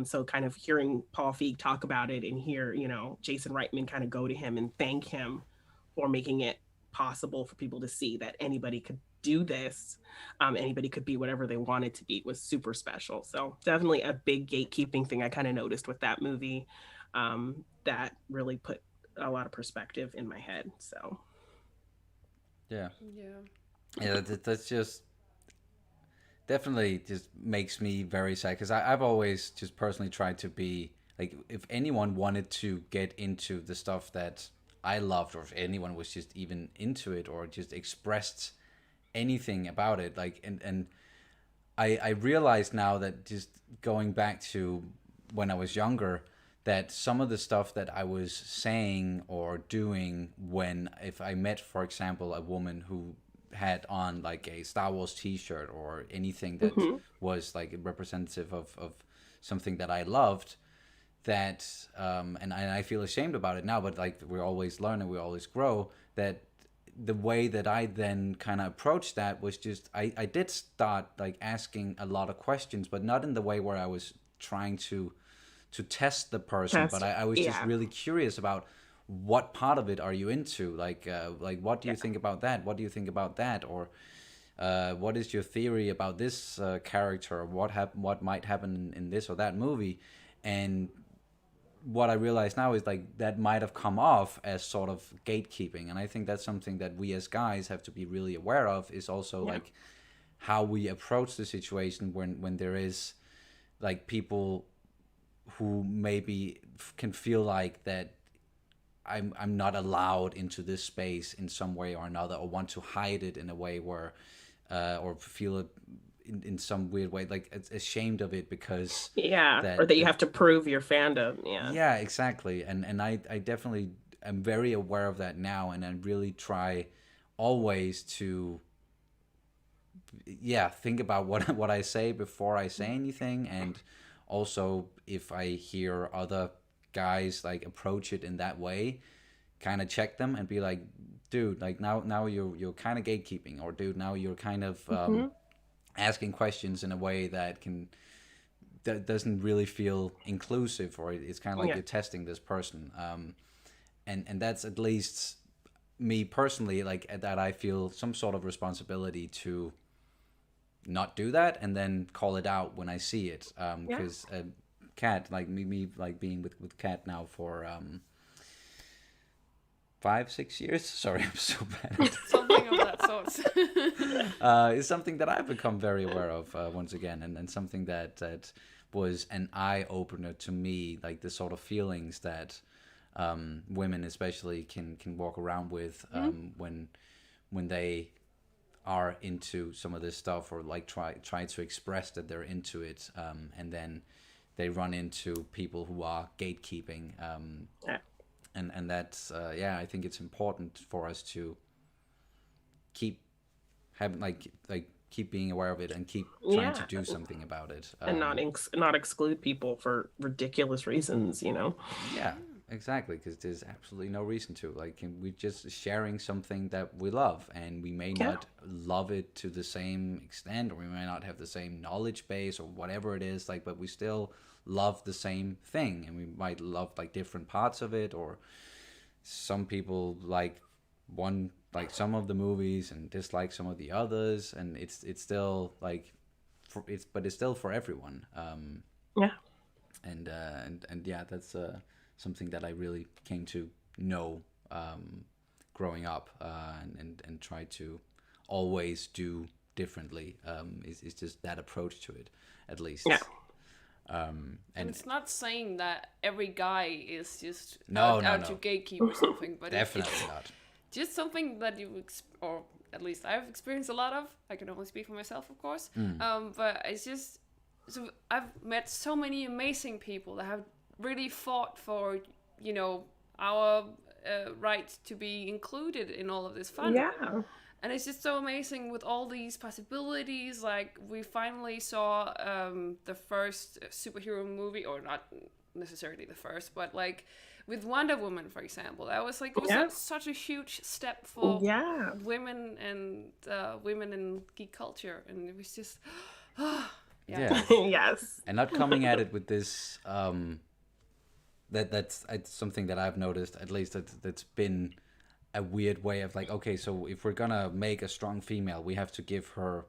So kind of hearing Paul Feig talk about it and hear, Jason Reitman kind of go to him and thank him for making it possible for people to see that anybody could do this, anybody could be whatever they wanted to be, was super special. So definitely a big gatekeeping thing I kind of noticed with that movie, that really put a lot of perspective in my head. So yeah that's just definitely just makes me very sad, because I've always just personally tried to be like, if anyone wanted to get into the stuff that I loved, or if anyone was just even into it or just expressed anything about it, like, and I realize now that just going back to when I was younger, that some of the stuff that I was saying or doing if I met, for example, a woman who had on like a Star Wars t-shirt or anything that was like representative of something that I loved, that and I feel ashamed about it now, but like we're always learning, we always grow, that the way that I then kind of approached that was just I did start like asking a lot of questions, but not in the way where I was trying to test the person, but I was just really curious about what part of it are you into, like what do you think about that, what do you think about that, or what is your theory about this character, or what might happen in this or that movie. And what I realize now is like that might have come off as sort of gatekeeping, and I think that's something that we as guys have to be really aware of, is also like how we approach the situation when there is like people who maybe can feel like that I'm not allowed into this space in some way or another, or want to hide it in a way where or feel it in some weird way like it's ashamed of it because or that you have to prove your fandom. Yeah, exactly. And I definitely am very aware of that now, and I really try always to think about what I say before I say anything. And also if I hear other guys like approach it in that way, kind of check them and be like, dude, like now you're kind of gatekeeping, or dude, now you're kind of asking questions in a way that doesn't really feel inclusive, or it's kind of like you're testing this person, and that's at least me personally, like that I feel some sort of responsibility to not do that and then call it out when I see it, because Kat, like me like being with Kat now for 5-6 years. Sorry, I'm so bad. Something of that sort. Is something that I've become very aware of once again, and something that was an eye opener to me, like the sort of feelings that women especially can walk around with when they are into some of this stuff, or like try to express that they're into it, and then they run into people who are gatekeeping, and that's I think it's important for us to keep having like keep being aware of it and keep trying to do something about it, and not exclude people for ridiculous reasons, Yeah, exactly, because there's absolutely no reason to. Like, we're just sharing something that we love, and we may Yeah. not love it to the same extent, or we may not have the same knowledge base, or whatever it is. Like, but we still love the same thing, and we might love like different parts of it, or some people like some of the movies and dislike some of the others, and it's still like it's still for everyone. Yeah. And yeah, that's something that I really came to know growing up, and try to always do differently, is just that approach to it, at least. Yeah. And And it's not saying that every guy is just No, out no. to gatekeep or something, but definitely it's not. just something that or at least I've experienced a lot of. I can only speak for myself, of course. But it's just, so I've met so many amazing people that have really fought for, our right to be included in all of this fun. Yeah. And it's just so amazing with all these possibilities. Like, we finally saw the first superhero movie, or not necessarily the first, but like with Wonder Woman, for example. That was like, it was such a huge step for women and women in geek culture. And it was just, Yeah. Yes. And not coming at it with this that's something that I've noticed, at least that's been a weird way of like, okay, so if we're gonna make a strong female, we have to give her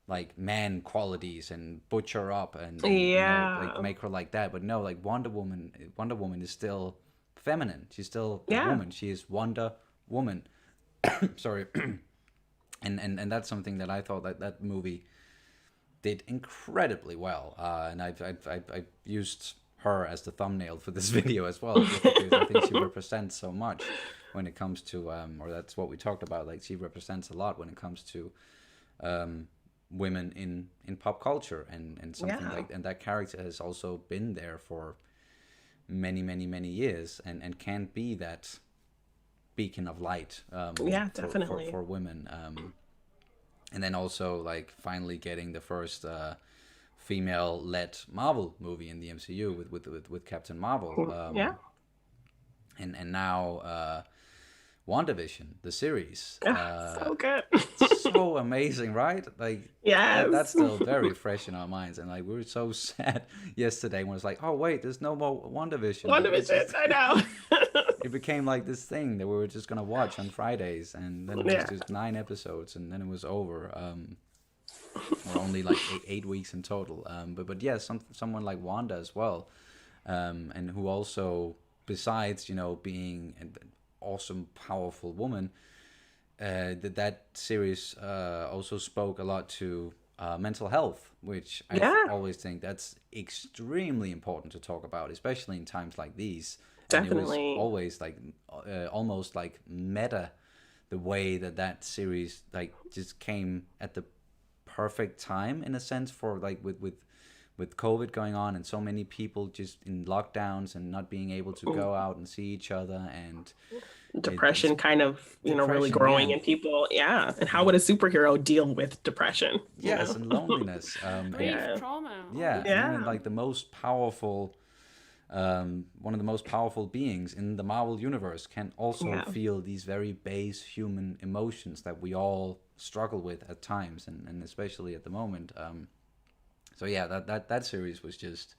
like man qualities and butcher her up and like make her like that. But no, like Wonder Woman is still feminine. She's still a woman. She is Wonder Woman. Sorry. and that's something that I thought that movie did incredibly well, and I've used her as the thumbnail for this video as well, because I think she represents so much when it comes to or that's what we talked about, like she represents a lot when it comes to women in pop culture, and something like, and that character has also been there for many years, and can be that beacon of light definitely for women, and then also like finally getting the first female-led Marvel movie in the MCU with Captain Marvel, and now WandaVision, the series. So good. So amazing, right? Like, that's still very fresh in our minds. And like, we were so sad yesterday when it's like, oh wait, there's no more WandaVision. WandaVision, I know. It became like this thing that we were just gonna watch on Fridays, and then it was just 9 episodes, and then it was over. Or only like 8 weeks in total. But yeah, someone like Wanda as well, and who also, besides being an awesome, powerful woman, that series also spoke a lot to mental health, which I always think that's extremely important to talk about, especially in times like these. Definitely. And it was always like almost like meta, the way that series like just came at the perfect time, in a sense, for like with COVID going on and so many people just in lockdowns and not being able to go out and see each other, and depression kind of really growing in people. And how would a superhero deal with depression? And loneliness, grief, trauma. And like the most powerful one of the most powerful beings in the Marvel universe can also feel these very base human emotions that we all struggle with at times, and especially at the moment. So yeah, that series was just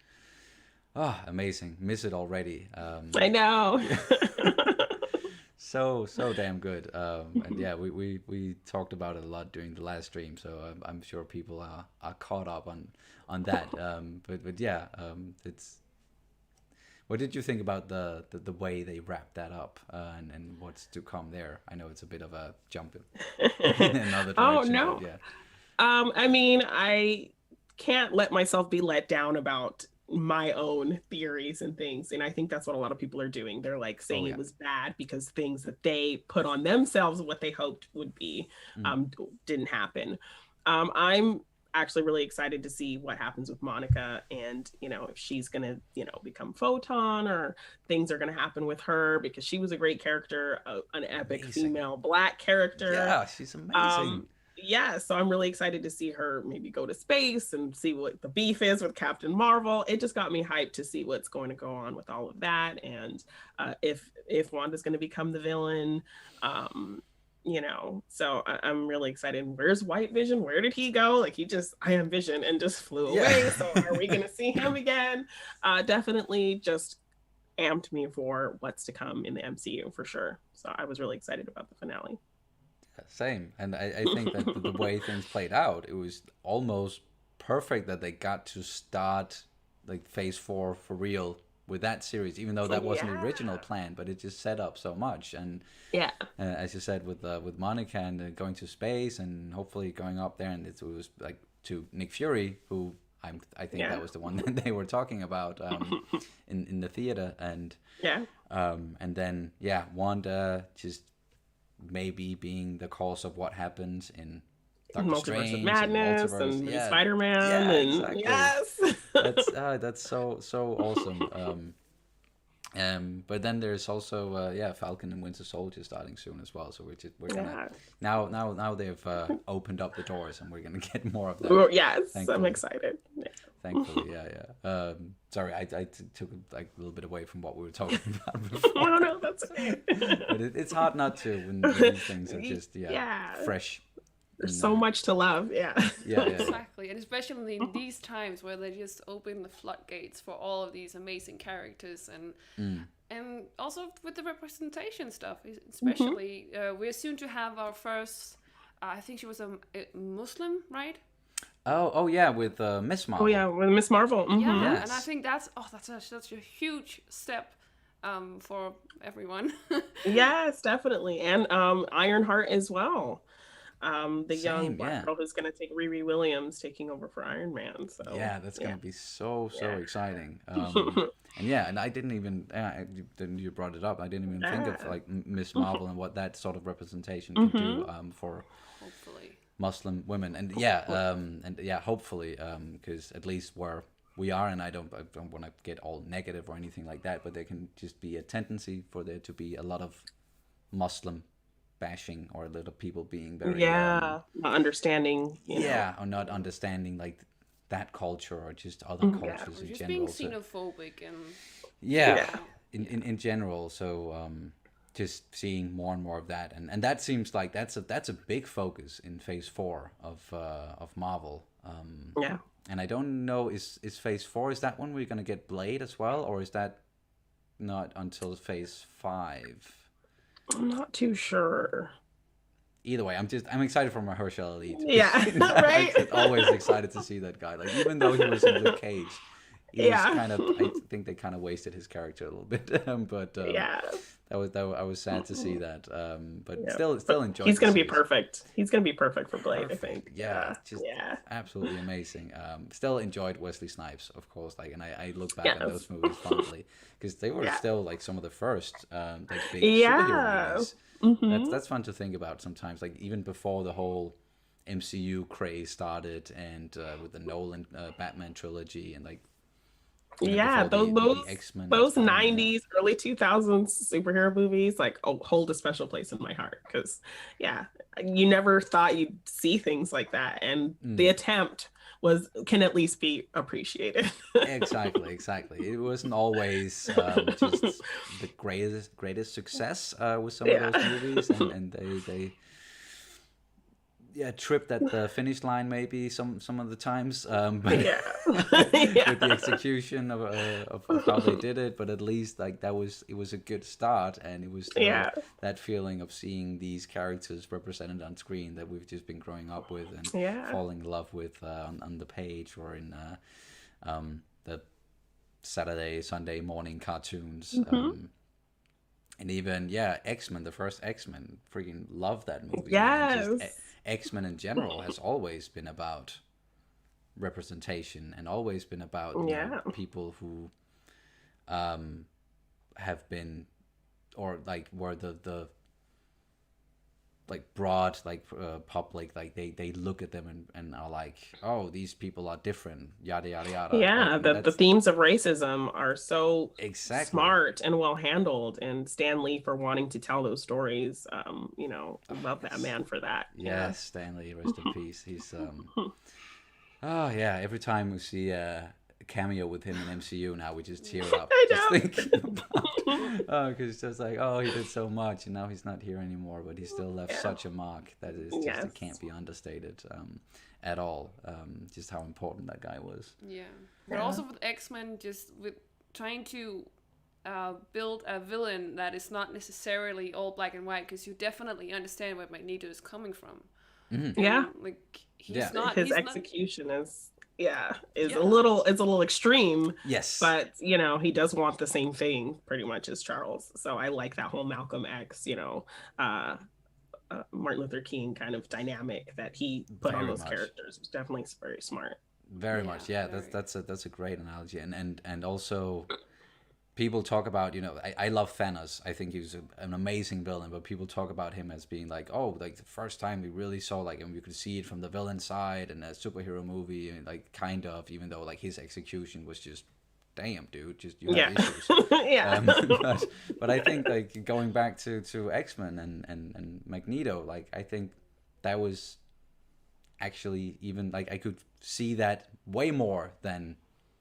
amazing. Miss it already. I know. So damn good. And yeah, we talked about it a lot during the last stream, so I'm sure people are caught up on that. But yeah, it's. What did you think about the way they wrapped that up, and what's to come there? I know it's a bit of a jump in another direction. Oh no. But yeah. I mean, I can't let myself be let down about my own theories and things, and I think that's what a lot of people are doing. They're like saying it was bad because things that they put on themselves, what they hoped would be, didn't happen. I'm actually really excited to see what happens with Monica, and if she's gonna become Photon, or things are gonna happen with her, because she was a great character, an epic female Black character. Yeah, she's amazing. yeah, so I'm really excited to see her maybe go to space and see what the beef is with Captain Marvel. It just got me hyped to see what's going to go on with all of that, and if Wanda's going to become the villain. So I'm really excited. Where's White Vision? Where did he go? Like, I am Vision and just flew away. So are we going to see him again? Definitely just amped me for what's to come in the MCU for sure. So I was really excited about the finale. Same, and I think that the way things played out, it was almost perfect that they got to start like Phase 4 for real with that series, even though that wasn't the original plan, but it just set up so much. And as you said, with Monica and going to space and hopefully going up there, and it was like to Nick Fury, who I think that was the one that they were talking about in the theater, and then Wanda just maybe being the cause of what happens in Doctor Multiverse Strange of Madness and Spider-Man exactly. Yes. That's so awesome. But then there's also Falcon and Winter Soldier starting soon as well. So we're gonna now they've opened up the doors and we're gonna get more of that. Well, yes, thankfully. I'm excited. Thankfully, sorry, I took like a little bit away from what we were talking about before. No, that's okay. But it's hard not to when these things are just fresh. There's so much to love. Yeah, exactly, and especially in these times where they just open the floodgates for all of these amazing characters, and also with the representation stuff, especially we're soon to have our first. I think she was a Muslim, right? Oh yeah, with Miss Marvel. Oh yeah, with Miss Marvel. Mm-hmm. Yeah, yes. And I think that's such a huge step for everyone. Yes, definitely, and Ironheart as well. The young black girl who's going to take Riri Williams taking over for Iron Man. So that's going to be so exciting. And I didn't even you brought it up. I didn't even think of like Miss Marvel and what that sort of representation could do for hopefully Muslim women, and hopefully, because at least where we are, and I don't want to get all negative or anything like that, but there can just be a tendency for there to be a lot of Muslim bashing or a lot of people being very not understanding, or not understanding like that culture or just other cultures in just general. Being xenophobic and in general. So just seeing more and more of that, and that seems like that's a big focus in Phase 4 of Marvel. And I don't know, is Phase 4, is that when we're gonna get Blade as well, or is that not until Phase 5? I'm not too sure. Either way, I'm excited for Mahershala Ali. Yeah, right. I'm always excited to see that guy. Like, even though he was in Luke Cage, he was kind of. I think they kind of wasted his character a little bit. I was sad to see that. But still enjoyed. He's gonna be perfect. He's gonna be perfect for Blade. Perfect. I think. Just absolutely amazing. Still enjoyed Wesley Snipes, of course. Like, and I look back at those movies fondly because they were still like some of the first like big superhero movies. Mm-hmm. That's fun to think about sometimes. Like, even before the whole MCU craze started, and with the Nolan Batman trilogy, and like. Those 90s, early 2000s superhero movies like hold a special place in my heart because you never thought you'd see things like that, and the attempt can at least be appreciated. Exactly. It wasn't always just the greatest success with some of those movies, and they tripped at the finish line maybe some of the times, but with the execution of how they did it. But at least like it was a good start, and it was that feeling of seeing these characters represented on screen that we've just been growing up with and falling in love with on the page or in the Sunday morning cartoons. And even X-Men, the first X-Men, freaking love that movie. Yes. X-Men in general has always been about representation and always been about people who have been, or like were the like broad public, like they look at them and are like, oh, these people are different, yada yada yada. Yeah, the themes of racism are so exactly smart and well handled, and Stan Lee for wanting to tell those stories. Love that man for that. Yes, Stan Lee, rest in peace. He's oh yeah, every time we see a cameo with him in MCU now, we just tear up just thinking about because it's just like, oh, he did so much and now he's not here anymore, but he still left such a mark that is just it can't be understated at all, just how important that guy was. But also with X-Men, just with trying to build a villain that is not necessarily all black and white, because you definitely understand where Magneto is coming from. Like he's not his execution is a little extreme. Yes, but he does want the same thing pretty much as Charles. So I like that whole Malcolm X, Martin Luther King kind of dynamic that he put on those characters. It was definitely very smart. Very much, yeah. That's a great analogy, and also. People talk about, I love Thanos. I think he's an amazing villain, but people talk about him as being like, oh, like the first time we really saw, like, and we could see it from the villain side in a superhero movie, and like kind of, even though like his execution was just, damn, dude, just you have issues. But I think like going back to X-Men and Magneto, like I think that was actually even like I could see that way more than.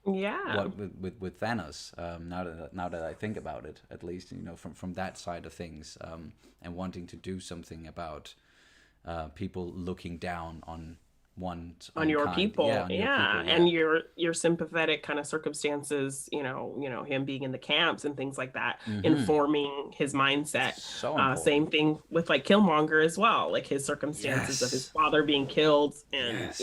What with Thanos, now that I think about it, at least from that side of things, and wanting to do something about people looking down on your people, and your sympathetic kind of circumstances, him being in the camps and things like that, informing his mindset. Same thing with like Killmonger as well, like his circumstances of his father being killed, and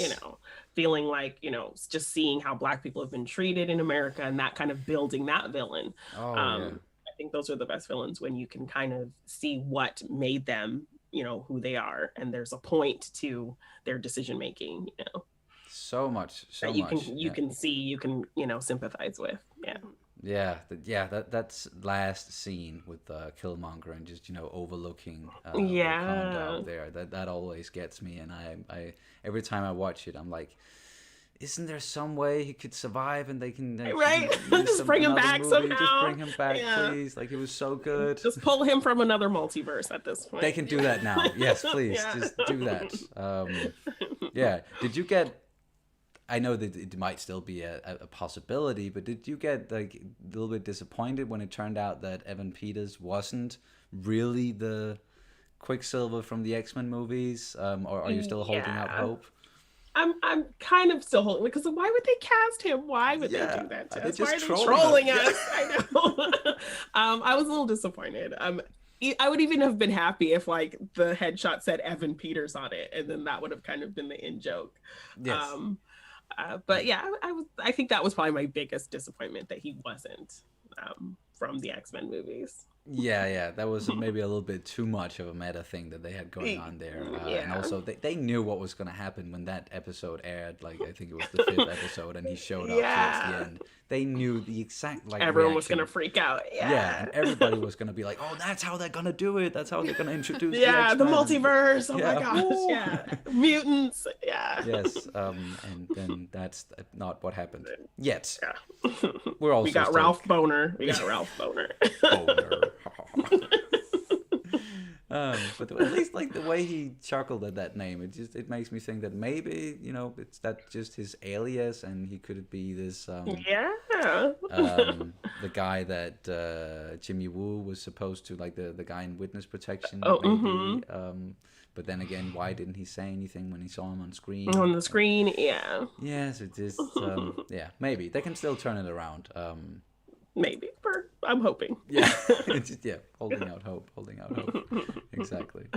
feeling like, just seeing how Black people have been treated in America, and that kind of building that villain. I think those are the best villains, when you can kind of see what made them, who they are, and there's a point to their decision making. So much that you can see, you can sympathize with. That's last scene with Killmonger and just overlooking Wakanda out there. That always gets me, and I every time I watch it, I'm like, isn't there some way he could survive and they can just bring him back somehow? Just bring him back, please. Like, he was so good. Just pull him from another multiverse at this point. They can do that now. Yes, please, just do that. Did you get? I know that it might still be a possibility, but did you get like a little bit disappointed when it turned out that Evan Peters wasn't really the Quicksilver from the X-Men movies, or are you still holding out hope? I'm kind of still holding, because why would they cast him? Why would they do that to us? Why are they trolling us? I know. I was a little disappointed. I would even have been happy if like the headshot said Evan Peters on it, and then that would have kind of been the in joke. Yes. But yeah, I think that was probably my biggest disappointment, that he wasn't from the X-Men movies. Yeah, that was maybe a little bit too much of a meta thing that they had going on there. And also, they knew what was going to happen when that episode aired. Like, I think it was the 5th episode, and he showed up towards the end. They knew the exact everyone was going to freak out. Yeah, and everybody was going to be like, oh, that's how they're going to do it. That's how they're going to introduce the multiverse. Oh my gosh, mutants. Yes, and then that's not what happened yet. Yeah. We got Ralph Boner. But at least like the way he chuckled at that name, it makes me think that maybe it's that just his alias, and he could be this the guy that Jimmy Woo was supposed to, like the guy in Witness Protection. But then again, why didn't he say anything when he saw him on screen? On the screen, yeah. Yes, it is. Maybe they can still turn it around. Maybe. I'm hoping. Holding out hope. Exactly.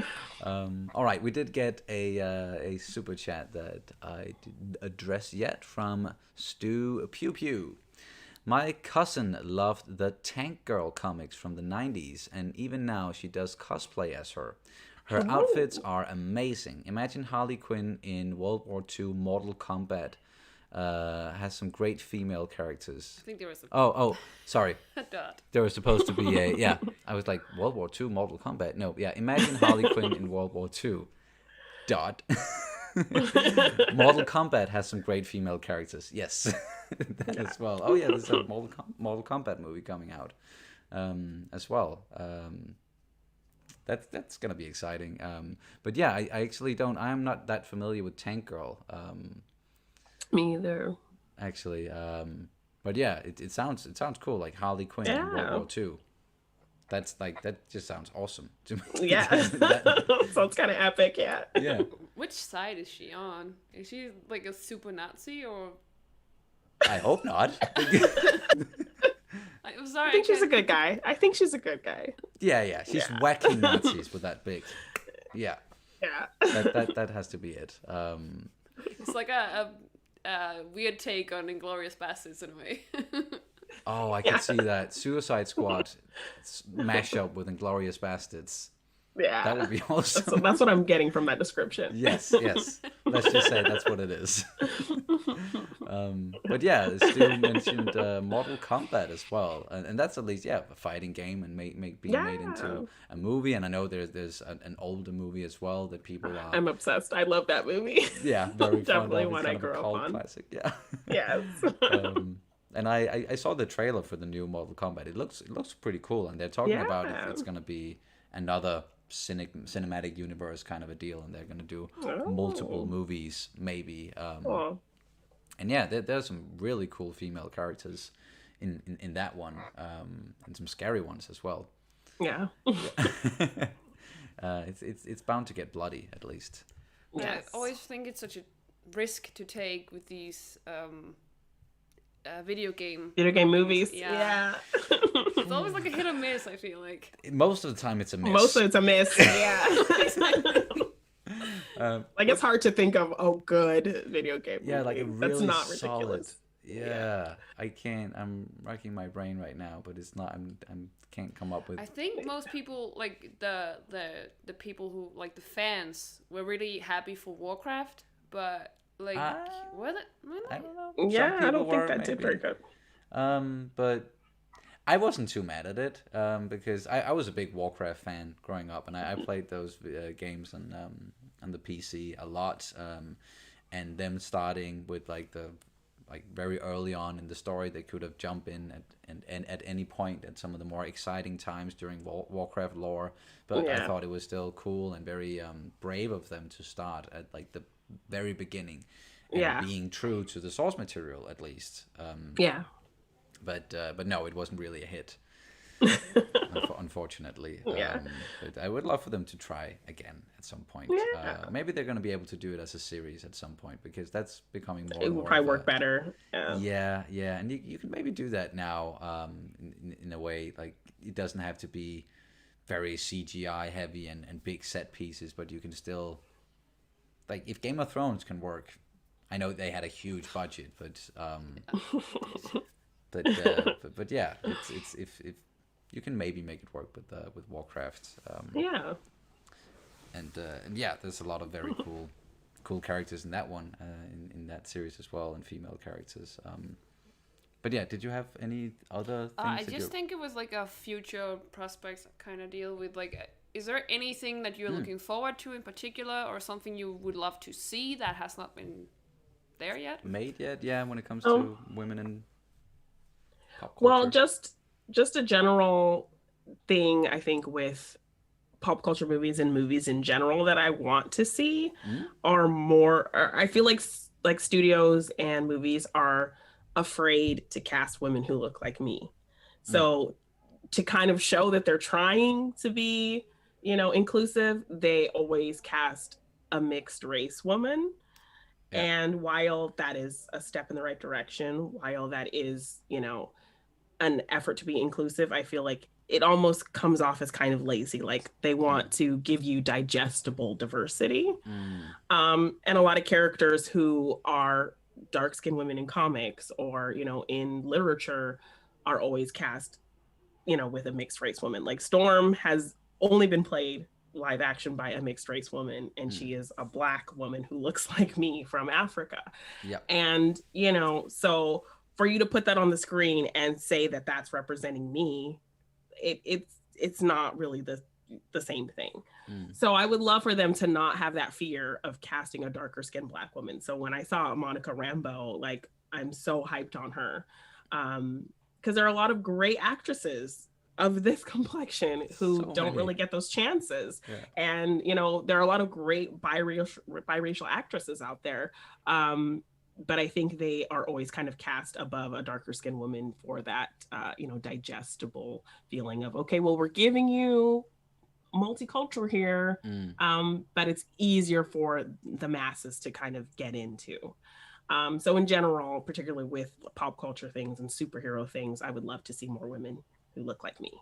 All right, we did get a super chat that I didn't address yet from Stu Pew Pew. My cousin loved the Tank Girl comics from the 90s, and even now she does cosplay as her. Her outfits are amazing. Imagine Harley Quinn in World War II Mortal Kombat. Has some great female characters. I think there was sorry. a dot. There was supposed to be a I was like, World War II, Mortal Kombat. No, yeah, imagine Harley Quinn in World War II. Dot. Mortal Kombat has some great female characters. Yes, that as well. Oh yeah, there's a Mortal Kombat movie coming out as well. That's gonna be exciting. But yeah, I actually don't. I'm not that familiar with Tank Girl. Me either. Actually, but yeah, it sounds cool. Like Harley Quinn in World War II. That just sounds awesome to me. Yeah. Sounds kind of epic, yeah. Yeah. Which side is she on? Is she like a super Nazi or? I hope not. I'm sorry. I think she's a good guy. Yeah. She's whacking Nazis with that big. Yeah. Yeah. That has to be it. It's like a weird take on Inglourious Basterds in a way. Oh, I can see that. Suicide Squad mashup with Inglourious Bastards. Yeah. That would be awesome. So that's what I'm getting from that description. Yes. Let's just say that's what it is. But yeah, Stu mentioned Mortal Kombat as well. And that's at least, a fighting game and being made into a movie. And I know there's an older movie as well that people are... I'm obsessed. I love that movie. Yeah, very definitely fond of. one I grew up on. Classic, yeah. Yes. And I saw the trailer for the new Mortal Kombat. It looks pretty cool, and they're talking about if it's gonna be another cinematic universe kind of a deal, and they're gonna do multiple movies maybe. And yeah, there's some really cool female characters in that one, and some scary ones as well. Yeah. It's bound to get bloody at least. Yeah, I always think it's such a risk to take with these. Video game movies. Yeah. It's always like a hit or miss, I feel like. Most of the time it's a miss. Yeah. Like it's hard to think of a good video game movie. Yeah, like a really that's not solid. ridiculous. Yeah, I can't. I'm racking my brain right now, but it's not. I'm can't come up with. I think most people, like the people who like the fans, were really happy for Warcraft, but like was it? Really? I don't know. Yeah, I don't think that did very good. But I wasn't too mad at it because I was a big Warcraft fan growing up, and I played those games on the PC a lot. And them starting with like very early on in the story, they could have jumped in at any point at some of the more exciting times during Warcraft lore. But I thought it was still cool and very brave of them to start at like the very beginning, and being true to the source material at least. But no, it wasn't really a hit. Unfortunately. But I would love for them to try again at some point. Maybe they're going to be able to do it as a series at some point, because that's becoming more. It will probably work better. Yeah, and you can maybe do that now in a way, like it doesn't have to be very CGI heavy and big set pieces, but you can still, like, if Game of Thrones can work. I know they had a huge budget, but but yeah, it's if you can maybe make it work with Warcraft. And yeah, there's a lot of very cool characters in that one, in that series as well, and female characters. But yeah, did you have any other things? I just think it was like a future prospects kind of deal with, like, is there anything that you're looking forward to in particular, or something you would love to see that has not been there yet? Made yet? Yeah, when it comes to women in pop culture. Well, just a general thing, I think, with pop culture movies and movies in general that I want to see are more. I feel like studios and movies are afraid to cast women who look like me. So to kind of show that they're trying to be, inclusive, they always cast a mixed race woman. Yeah. And while that is a step in the right direction, while that is, an effort to be inclusive, I feel like it almost comes off as kind of lazy. Like they want to give you digestible diversity. And a lot of characters who are dark-skinned women in comics or, in literature are always cast, with a mixed race woman. Like Storm has only been played live action by a mixed race woman, and she is a Black woman who looks like me from Africa. And, so for you to put that on the screen and say that that's representing me, it's not really the same thing. So I would love for them to not have that fear of casting a darker skinned Black woman. So when I saw Monica Rambeau, like, I'm so hyped on her, because there are a lot of great actresses of this complexion who don't really get those chances. And there are a lot of great biracial actresses out there, but I think they are always kind of cast above a darker skinned woman for that digestible feeling of, okay, well, we're giving you multicultural here, but it's easier for the masses to kind of get into. So in general, particularly with pop culture things and superhero things, I would love to see more women who look like me.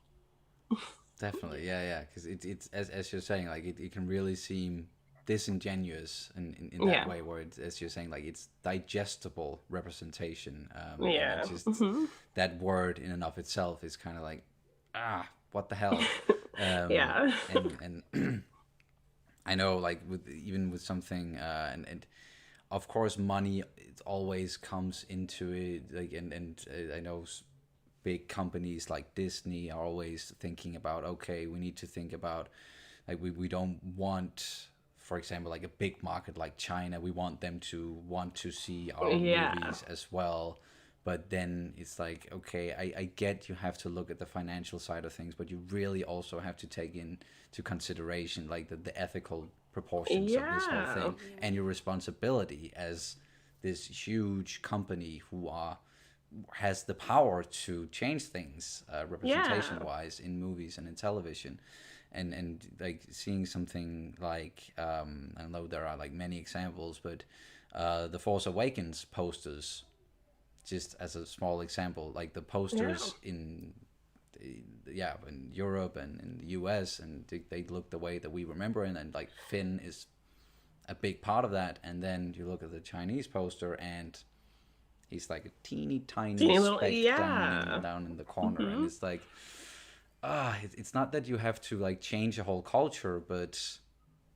Definitely, yeah, because it's as you're saying, like it can really seem disingenuous in that way, where it's, as you're saying, like it's digestible representation. And just that word in and of itself is kind of like, what the hell. And I know, like even with something, and of course money, it always comes into it. Like and I know big companies like Disney are always thinking about, okay, we need to think about, like we don't want, for example, like a big market like China, we want them to want to see our movies as well. But then it's like, okay, I get you have to look at the financial side of things, but you really also have to take into consideration like the ethical proportions of this whole thing and your responsibility as this huge company who has the power to change things representation wise in movies and in television. And like seeing something like I know there are like many examples, but the Force Awakens posters, just as a small example, like the posters in Europe and in the US, and they look the way that we remember, and like Finn is a big part of that. And then you look at the Chinese poster and he's like a teeny tiny speck down in the corner, and it's like, it's not that you have to like change a whole culture, but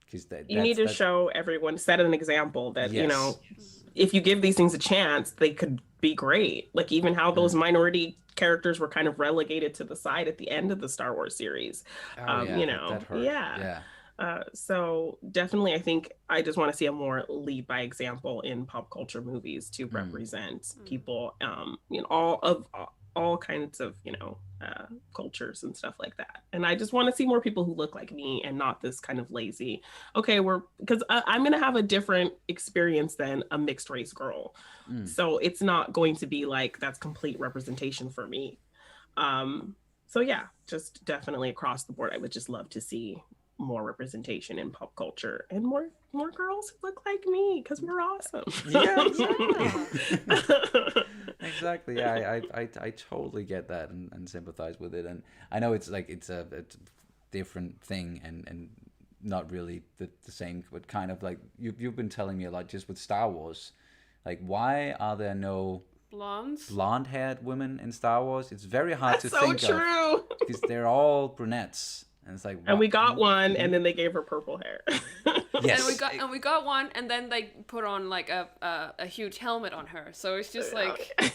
because you need to show everyone, set an example that if you give these things a chance, they could be great. Like even how those minority characters were kind of relegated to the side at the end of the Star Wars series. That hurt. So definitely, I think I just want to see a more lead by example in pop culture movies to represent people, all kinds of cultures and stuff like that. And I just want to see more people who look like me and not this kind of lazy, okay, because I'm gonna have a different experience than a mixed race girl, so it's not going to be like that's complete representation for me. So yeah, just definitely across the board, I would just love to see more representation in pop culture and more girls who look like me, because we're awesome. Exactly. Yeah, I totally get that and sympathize with it. And I know it's like it's a different thing and not really the same, but kind of like you've been telling me a lot just with Star Wars. Like, why are there no blonde-haired women in Star Wars? It's very hard to think of because they're all brunettes. And it's like, and we got one, and then they gave her purple hair. Yes, and we got one, and then they put on like a huge helmet on her. So it's just like, where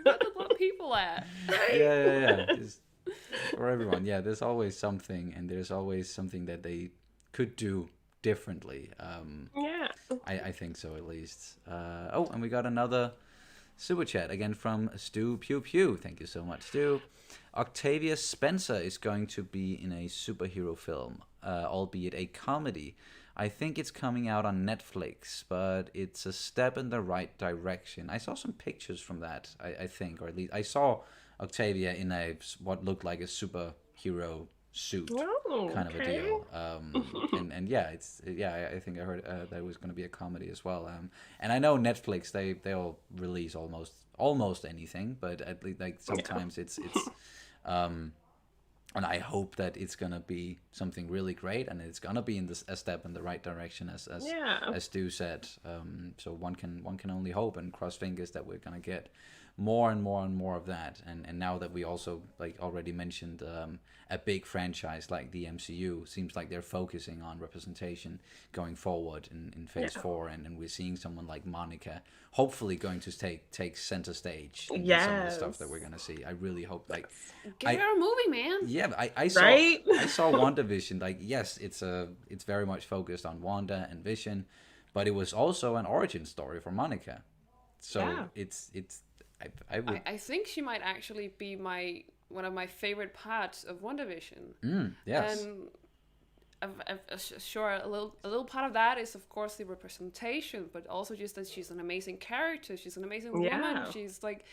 did a lot of people at? Yeah. Just for everyone, there's always something, and there's always something that they could do differently. I think so, at least. And we got another super chat again from Stu Pew Pew. Thank you so much, Stu. Octavia Spencer is going to be in a superhero film, albeit a comedy. I think it's coming out on Netflix, but it's a step in the right direction. I saw some pictures from that, I think, or at least I saw Octavia in what looked like a superhero suit kind of a deal. And I think I heard that it was going to be a comedy as well. And I know Netflix, they'll release almost anything, but at least like sometimes it's and I hope that it's gonna be something really great, and it's gonna be a step in the right direction, as Stu said. So one can only hope and cross fingers that we're gonna get more and more and more of that. And now that we also, like already mentioned, a big franchise like the MCU, seems like they're focusing on representation going forward in Phase 4, and we're seeing someone like Monica hopefully going to take center stage in some of the stuff that we're gonna see. I really hope, like, Get her a movie, man. yeah, I saw Right? I saw WandaVision. Like, yes, it's very much focused on Wanda and Vision, but it was also an origin story for Monica. So it's I would I think she might actually be one of my favorite parts of WandaVision. yes. And sure, a little part of that is, of course, the representation, but also just that she's an amazing character. She's an amazing woman. She's like,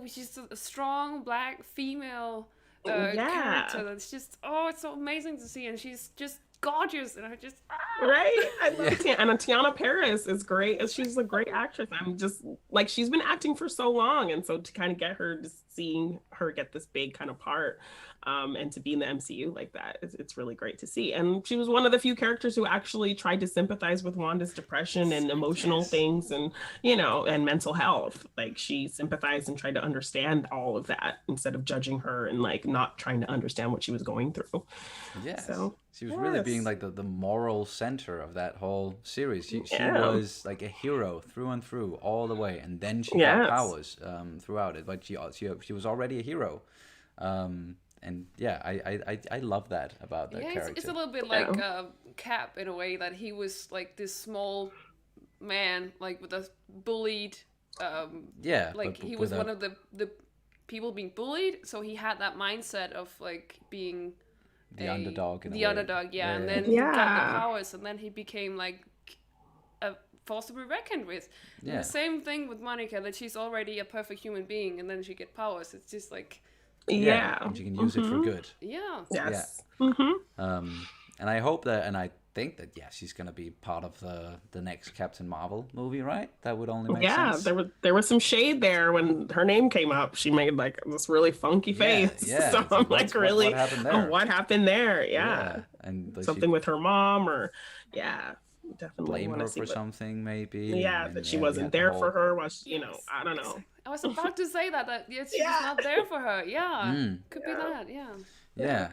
she's a strong black female character. That's just, it's so amazing to see, and she's just gorgeous, and I just Right? I love and Tiana Paris is great. She's a great actress. I'm just like, she's been acting for so long, and so to kind of get her, just seeing her get this big kind of part, and to be in the MCU like that, it's really great to see. And she was one of the few characters who actually tried to sympathize with Wanda's depression and emotional things, and and mental health. Like, she sympathized and tried to understand all of that instead of judging her and like not trying to understand what she was going through. Yes. So she was really being like the moral center of that whole series. She was like a hero through and through, all the way, and then she got powers throughout it. But she was already a hero, and yeah, I love that about that character. It's a little bit like Cap in a way, that he was like this small man, like with a bullied. Like he was one of the people being bullied, so he had that mindset of like being the underdog. And then he got the powers, and then he became like a force to be reckoned with. Yeah. The same thing with Monica, that she's already a perfect human being, and then she get powers. It's just like and she can use it for good. Yeah. Yes. Yeah. And I hope that, and I think that she's gonna be part of the next Captain Marvel movie, right? That would only make sense. There was some shade there when her name came up. She made like this really funky face. Yeah. So I'm like, really, what happened there? What happened there? Yeah. And like, something with her mom, or definitely blame her for something, maybe. Yeah, that she wasn't there for her. Was I don't know. I was about to say that she's not there for her. Yeah, could be that. Yeah.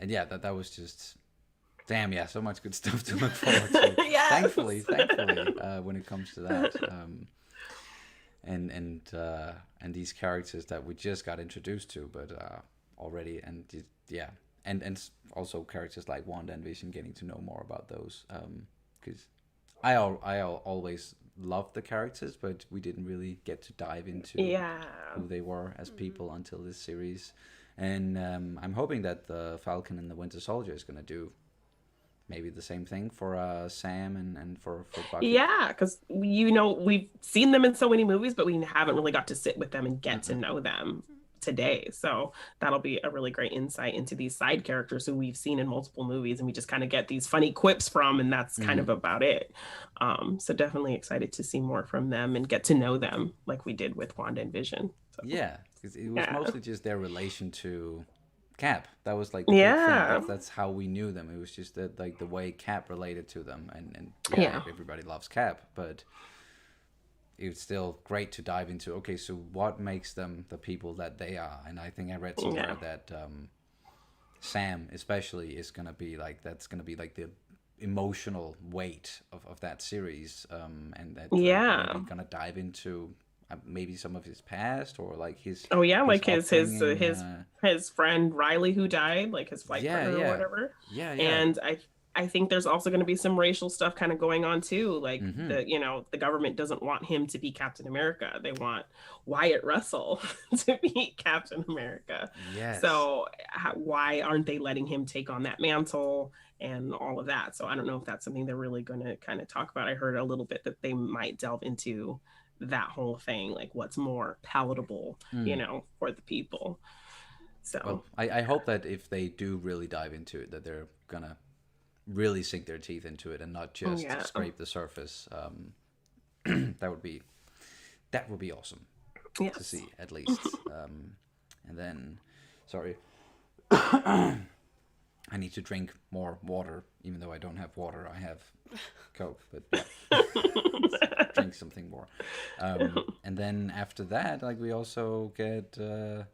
And that was just. Damn, so much good stuff to look forward to. Thankfully, when it comes to that, and these characters that we just got introduced to, but already, and also characters like Wanda and Vision, getting to know more about those, because I always loved the characters, but we didn't really get to dive into who they were as people until this series, and I'm hoping that the Falcon and the Winter Soldier is gonna do maybe the same thing for Sam and for Bucky. Yeah, because we've seen them in so many movies, but we haven't really got to sit with them and get to know them today. So that'll be a really great insight into these side characters who we've seen in multiple movies, and we just kind of get these funny quips from, and that's kind of about it. So definitely excited to see more from them and get to know them like we did with Wanda and Vision. So. Yeah, because it was mostly just their relation to Cap. That was like the big thing. That's how we knew them. It was just that, like, the way Cap related to them, and everybody loves Cap, but it's still great to dive into, okay, so what makes them the people that they are. And I think I read somewhere that Sam especially is gonna be like, that's gonna be like the emotional weight of that series, and that maybe gonna dive into maybe some of his past, or like his his friend Riley who died, like his flight partner or whatever. And I think there's also going to be some racial stuff kind of going on too, like the government doesn't want him to be Captain America. They want Wyatt Russell to be Captain America. So why aren't they letting him take on that mantle and all of that? So I don't know if that's something they're really going to kind of talk about. I heard a little bit that they might delve into that whole thing, like what's more palatable, for the people. So I hope that if they do really dive into it, that they're gonna really sink their teeth into it and not just scrape the surface. That would be awesome to see, at least. And then, sorry. I need to drink more water, even though I don't have water. I have Coke, but yeah. Drink something more. And then after that, like we also get what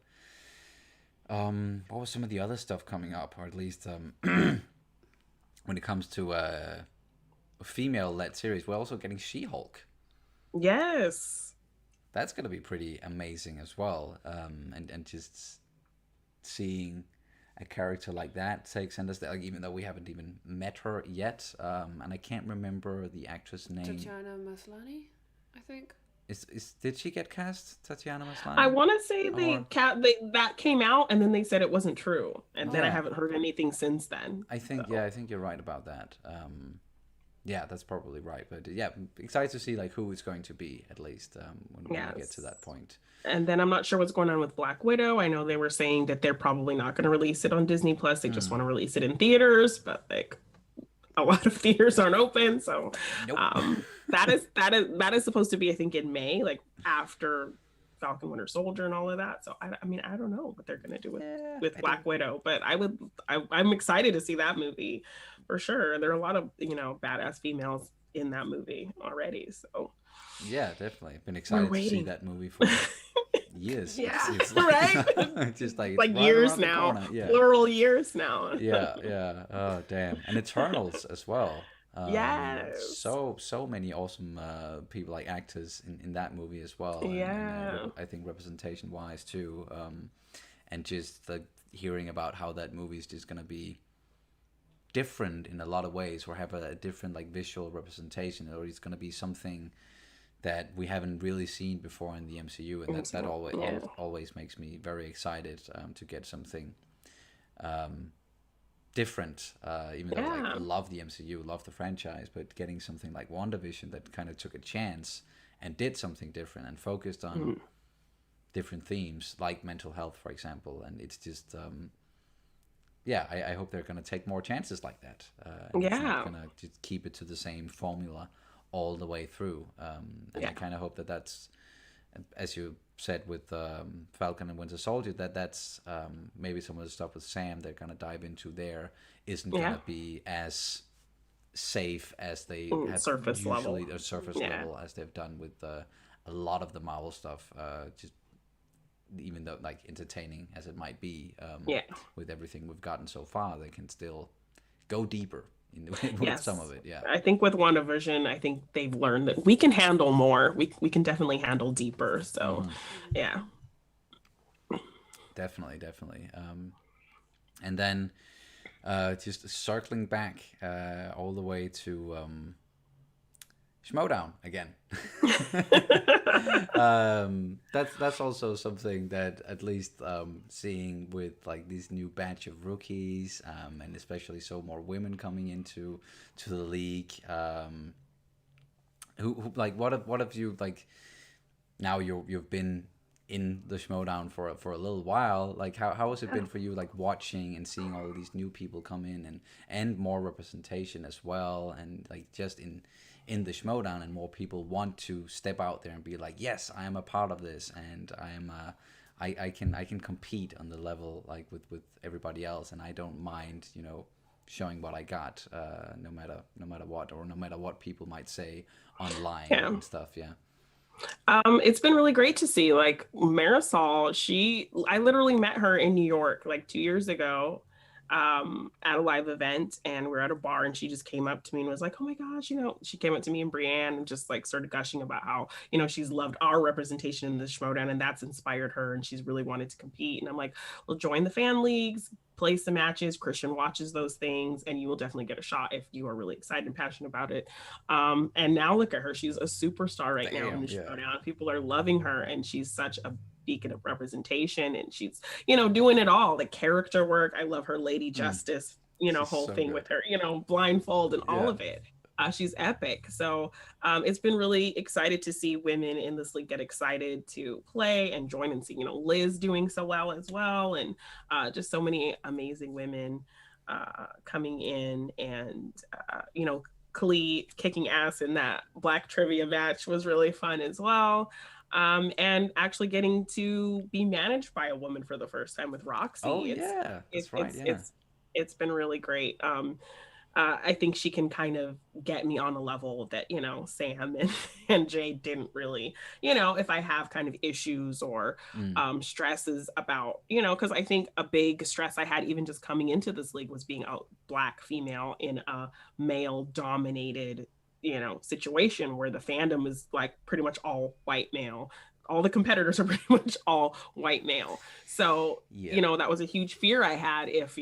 was some of the other stuff coming up, or at least when it comes to a female-led series, we're also getting She-Hulk. Yes. That's gonna be pretty amazing as well. And just seeing a character like that take center stage, like, even though we haven't even met her yet, and I can't remember the actress name. Tatiana Maslany, I think. Did she get cast, Tatiana Maslany? I want to say that came out, and then they said it wasn't true, and then I haven't heard anything since then. I think I think you're right about that. Yeah, that's probably right. But yeah, excited to see like who it's going to be, at least when we get to that point. And then I'm not sure what's going on with Black Widow. I know they were saying that they're probably not going to release it on Disney Plus. They just want to release it in theaters, but like a lot of theaters aren't open. So nope. that is supposed to be, I think, in May, like after Falcon Winter Soldier and all of that. So I mean, I don't know what they're going to do with Black Widow, but I'm excited to see that movie for sure. There are a lot of, badass females in that movie already. So yeah, definitely been excited to see that movie for years. Yeah, it's right. Just like right years now, plural years now. Yeah. Oh damn, and Eternals as well. Yes. So many awesome people, like actors in that movie as well. Yeah. And I think representation wise too, and just the hearing about how that movie is just gonna be different in a lot of ways, or have a different like visual representation, or it's gonna be something that we haven't really seen before in the MCU, and that always makes me very excited to get something different, even though I love the MCU, love the franchise, but getting something like WandaVision that kind of took a chance and did something different and focused on different themes like mental health, for example. And it's just I hope they're going to take more chances like that. It's not going to just keep it to the same formula all the way through. And I kind of hope that's, as you said with Falcon and Winter Soldier, that's maybe some of the stuff with Sam they're going to dive into there isn't going to be as safe as they have surface level as they've done with a lot of the Marvel stuff, just even though like entertaining as it might be, with everything we've gotten so far, they can still go deeper with some of it. I think with WandaVision, I think they've learned that we can handle more. We can definitely handle deeper. So definitely. And then just circling back all the way to Schmoedown again. That's also something that at least seeing with like these new batch of rookies, and especially so more women coming into the league. Who like what have you, like, now you've been in the Schmoedown for a little while, like how has it been for you, like watching and seeing all of these new people come in and more representation as well, and like just in the Schmoedown, and more people want to step out there and be like, yes, I am a part of this, and I am I can compete on the level like with everybody else, and I don't mind showing what I got, no matter what, or no matter what people might say online and stuff. It's been really great to see, like, Marisol. I literally met her in New York like 2 years ago, at a live event, and we're at a bar, and she just came up to me and was like, oh my gosh, she came up to me and Brienne and just like started gushing about how, she's loved our representation in the Schmoedown, and that's inspired her, and she's really wanted to compete. And I'm like, well, join the fan leagues, play some matches. Christian watches those things, and you will definitely get a shot if you are really excited and passionate about it. And now look at her. She's a superstar right now in the Schmoedown. People are loving her, and she's such a beacon of representation, and she's doing it all, the character work. I love her Lady Justice whole so thing good with her blindfold and all of it. She's epic. So it's been really excited to see women in this league get excited to play and join, and see Liz doing so well as well, and just so many amazing women coming in, and Khalid kicking ass in that Black trivia match was really fun as well. And actually getting to be managed by a woman for the first time with Roxy. Oh, that's right. It's been really great. I think she can kind of get me on a level that, Sam and Jay didn't really, if I have kind of issues or Mm. stresses about, because I think a big stress I had even just coming into this league was being a Black female in a male dominated, situation where the fandom is like pretty much all white male. All the competitors are pretty much all white male. So, Yeah. that was a huge fear I had if,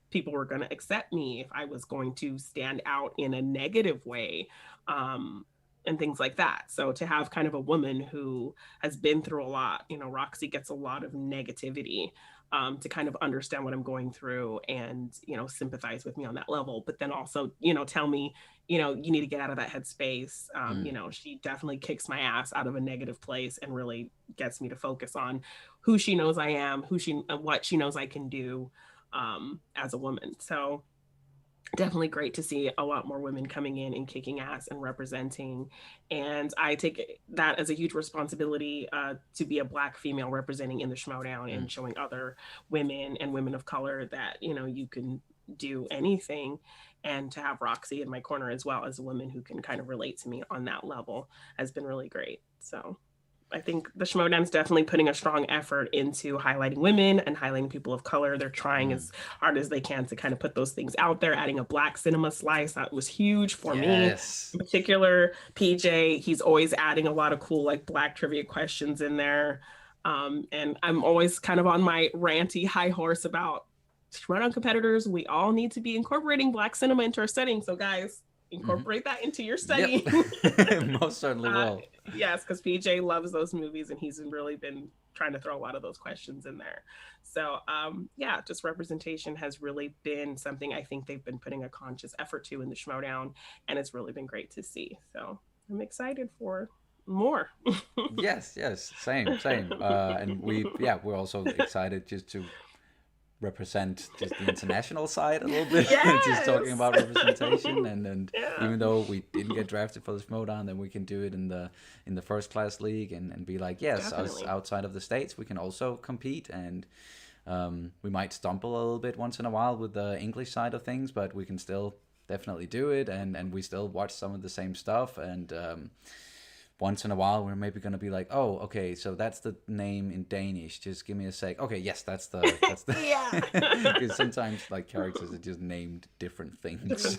people were going to accept me, if I was going to stand out in a negative way, and things like that. So to have kind of a woman who has been through a lot, Roxy gets a lot of negativity, to kind of understand what I'm going through and, sympathize with me on that level. But then also, tell me, you need to get out of that headspace. She definitely kicks my ass out of a negative place and really gets me to focus on who she knows I am, what she knows I can do, as a woman. So definitely great to see a lot more women coming in and kicking ass and representing. And I take that as a huge responsibility, to be a Black female representing in the Schmoedown and showing other women and women of color that, you can do anything. And to have Roxy in my corner as well as a woman who can kind of relate to me on that level has been really great. So I think the Schmoedown is definitely putting a strong effort into highlighting women and highlighting people of color. They're trying as hard as they can to kind of put those things out there, adding a Black cinema slice. That was huge for me. In particular, PJ, he's always adding a lot of cool like Black trivia questions in there. And I'm always kind of on my ranty high horse about Schmoedown competitors. We all need to be incorporating Black cinema into our setting. So guys, incorporate that into your study. Yep. Most certainly will. Yes, because PJ loves those movies and he's really been trying to throw a lot of those questions in there. So just representation has really been something I think they've been putting a conscious effort to in the Schmoedown, and it's really been great to see. So I'm excited for more. Yes, same. And we're also excited just to represent just the international side a little bit. Yes! Just talking about representation, and even though we didn't get drafted for the Schmoedown, then we can do it in the first class league and be like, yes, us outside of the States, we can also compete. And we might stumble a little bit once in a while with the English side of things, but we can still definitely do it, and we still watch some of the same stuff. And once in a while we're maybe going to be like, oh, okay, so that's the name in Danish, just give me a sec. Okay, yes, that's the because sometimes like characters are just named different things.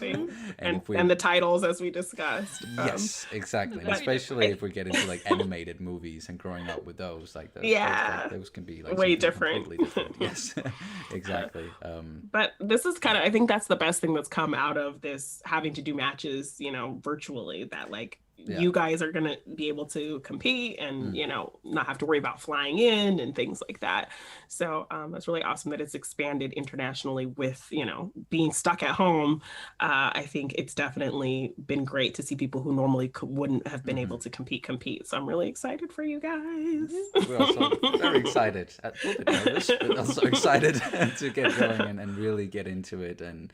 And the titles, as we discussed. Yes, exactly. And especially if we get into like animated movies and growing up with those, like those can be like way different. Completely different. Yes. Exactly. But this is kind of, I think that's the best thing that's come out of this, having to do matches, virtually, that like you guys are going to be able to compete and, not have to worry about flying in and things like that. So it's really awesome that it's expanded internationally with, being stuck at home. I think it's definitely been great to see people who normally wouldn't have been able to compete. So I'm really excited for you guys. We're also very excited, a little bit nervous, but also excited to get going and really get into it and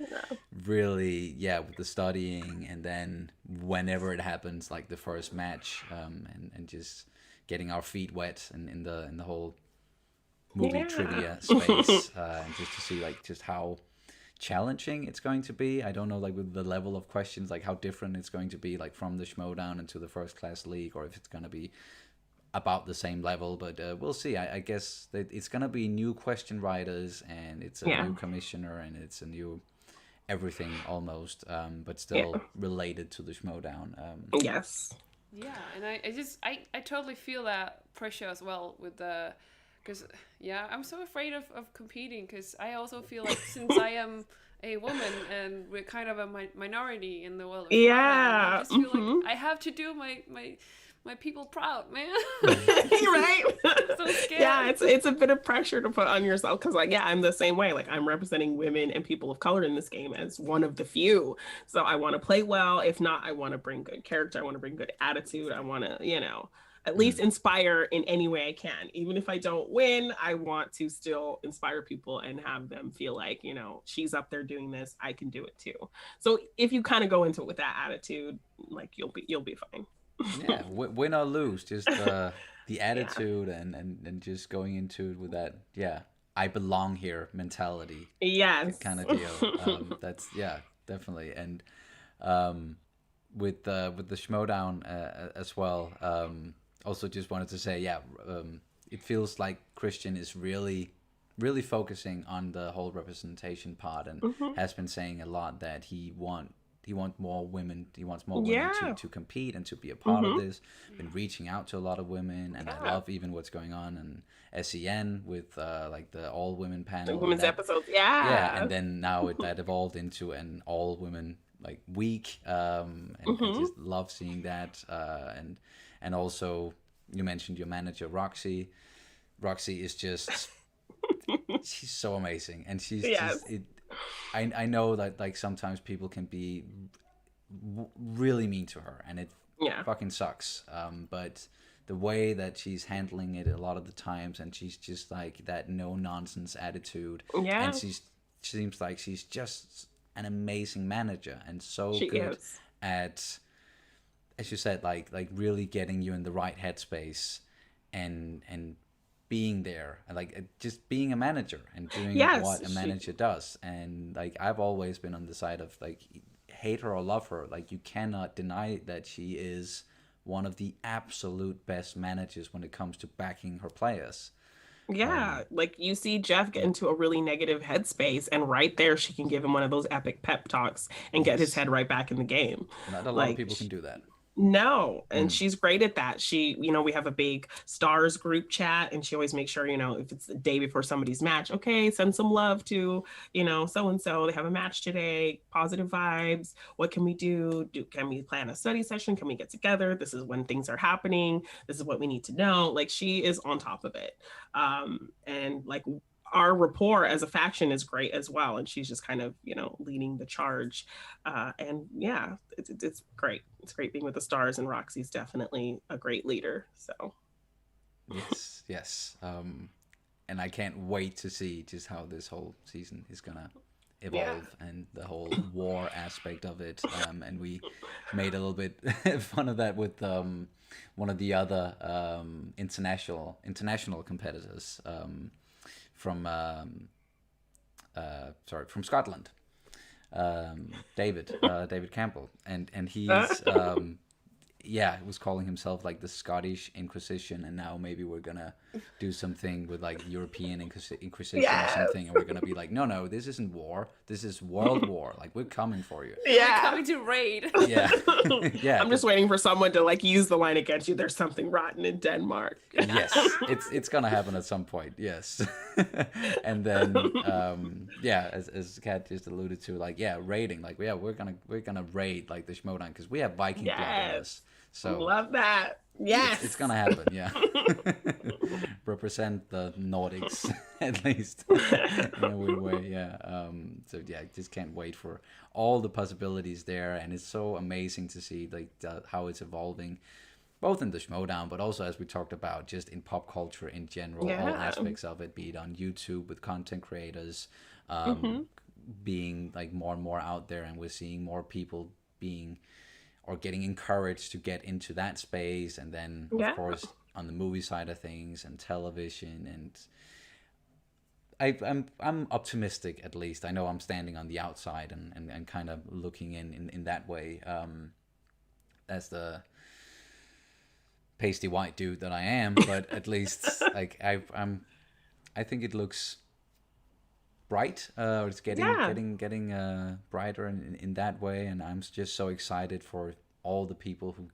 really, with the studying, and then whenever it happens, like the first match, and just getting our feet wet and in the whole movie trivia space, and just to see like just how challenging it's going to be. I don't know, like with the level of questions, like how different it's going to be, like from the Schmoedown into the first class league, or if it's going to be about the same level, but we'll see. I guess that it's going to be new question writers, and it's a new commissioner, and it's a new everything almost, but still related to the Schmoedown. Yes. Yeah, and I totally feel that pressure as well with the, because I'm so afraid of competing, because I also feel like since I am a woman and we're kind of a minority in the world of I just feel like I have to do my people proud, man. Right? So scared. Yeah, it's a bit of pressure to put on yourself, because I'm the same way. Like, I'm representing women and people of color in this game as one of the few. So I want to play well. If not, I want to bring good character. I want to bring good attitude. I want to, at least inspire in any way I can. Even if I don't win, I want to still inspire people and have them feel like, she's up there doing this, I can do it too. So if you kind of go into it with that attitude, like, you'll be fine. Win or lose, just the attitude and just going into it with that I belong here mentality Yes. kind of deal. That's yeah, definitely. And with the Schmoedown as well. Also, just wanted to say, yeah, it feels like Christian is really focusing on the whole representation part, and Hmm. has been saying a lot that he wants more women. He wants more women Yeah. to compete and to be a part of Hmm. this. Been reaching out to a lot of women, and I Yeah. love even what's going on in SEN with like the all women The panel and women's that. episodes. Yeah, Yeah. and then now that evolved into an all women like week, and Hmm. just love seeing that. And also you mentioned your manager Roxy. Roxy is just she's so amazing, and she's just Yes. it. I know that like sometimes people can be really mean to her, and it Yeah. fucking sucks. But the way that she's handling it a lot of the times, and she's just like that no nonsense attitude, and Yeah. she seems like she's just an amazing manager and so She good is. at, as you said, like really getting you in the right headspace, and being there, and like just being a manager and doing Yes. what a manager does. And like I've always been on the side of like, hate her or love her, like you cannot deny that she is one of the absolute best managers when it comes to backing her players. Yeah, like you see Jeff get into a really negative headspace, and right there she can give him one of those epic pep talks and get his Yes, head right back in the game. not a lot of Like, people can do that. no, and Mm. she's great at that. We have a big stars group chat, and she always makes sure, if it's the day before somebody's match, okay, send some love to, so and so. They have a match today, positive vibes. What can we do? Can we plan a study session? Can we get together? This is when things are happening. This is what we need to know. Like, she is on top of it. And like, our rapport as a faction is great as well, and she's just kind of leading the charge. And yeah, it's great. It's great being with the stars, and Roxy's definitely a great leader. So Yes, yes. And I can't wait to see just how this whole season is gonna yeah. evolve, and the whole war aspect of it. And we made a little bit fun of that with one of the other international competitors, from from Scotland, David Campbell, and he's yeah, was calling himself like the Scottish Inquisition, and now maybe we're gonna do something with like European Inquisition or Yes. something, and we're gonna be like, no, this isn't war, this is world war. Like we're coming for you. We're Yeah. coming to raid. Yeah, yeah. I'm just waiting for someone to like use the line against you. There's something rotten in Denmark. Yes, it's gonna happen at some point. Yes, and then yeah, as Kat just alluded to, like yeah, raiding. Like yeah, we're gonna raid like the Schmoedown because we have Viking blood in us. Yes. So Love that. Yes. it's gonna happen. Yeah, represent the Nordics at least in a weird way. Yeah. So yeah, I just can't wait for all the possibilities there, and it's so amazing to see like how it's evolving, both in the Schmoedown, but also as we talked about, just in pop culture in general, all Yeah. aspects of it, be it on YouTube with content creators, Hmm. being like more and more out there, and we're seeing more people being or getting encouraged to get into that space, and then of Yeah. course on the movie side of things and television. And I'm optimistic, at least. I know I'm standing on the outside and kind of looking in that way, as the pasty white dude that I am, but at least like I think it looks bright. It's Yeah. getting brighter in that way, and I'm just so excited for all the people who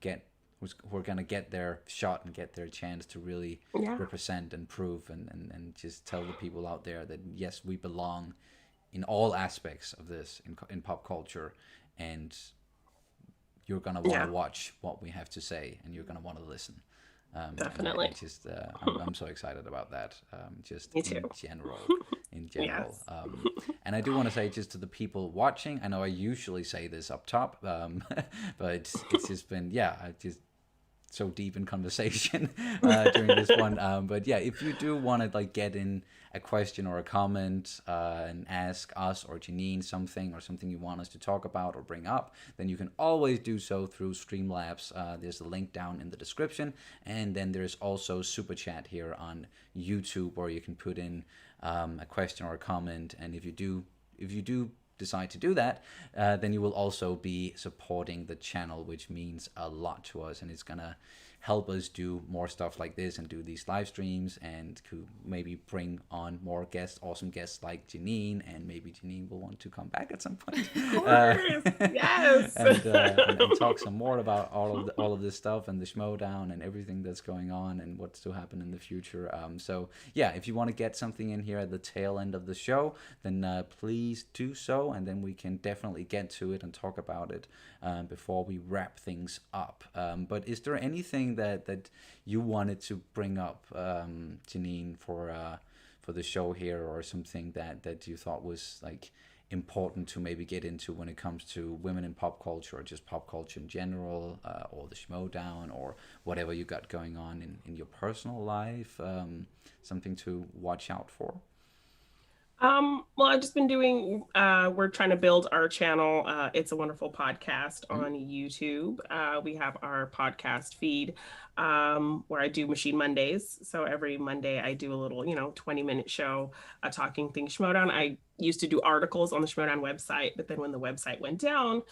are gonna get their shot and get their chance to really Yeah. represent and prove, and just tell the people out there that yes, we belong in all aspects of this in pop culture, and you're gonna want to Yeah. watch what we have to say, and you're gonna want to listen. Definitely. And just I'm so excited about that. Just Me too. in general. Yes. And I do want to say just to the people watching, I know I usually say this up top, but it's just been I just so deep in conversation during this one. But yeah, if you do want to like get in a question or a comment, and ask us or Jeannine something, or something you want us to talk about or bring up, then you can always do so through Streamlabs. There's a link down in the description, and then there's also SuperChat here on YouTube, where you can put in a question or a comment. And if you do decide to do that, then you will also be supporting the channel, which means a lot to us, and it's gonna help us do more stuff like this and do these live streams, and to maybe bring on more awesome guests like Jeannine, and maybe Jeannine will want to come back at some point. Of course, yes. and talk some more about all of this stuff and the Schmoedown and everything that's going on and what's to happen in the future. So yeah, if you want to get something in here at the tail end of the show, then please do so, and then we can definitely get to it and talk about it before we wrap things up. But is there anything that you wanted to bring up, Jeannine, for the show here, or something that you thought was like important to maybe get into when it comes to women in pop culture, or just pop culture in general, or the Schmoedown, or whatever you got going on in your personal life, something to watch out for? Well, I've just been doing, we're trying to build our channel. It's a Wonderful Podcast on YouTube. We have our podcast feed where I do Machine Mondays. So every Monday I do a little, 20-minute show talking things Schmoedown. I used to do articles on the Schmoedown website, but then when the website went down,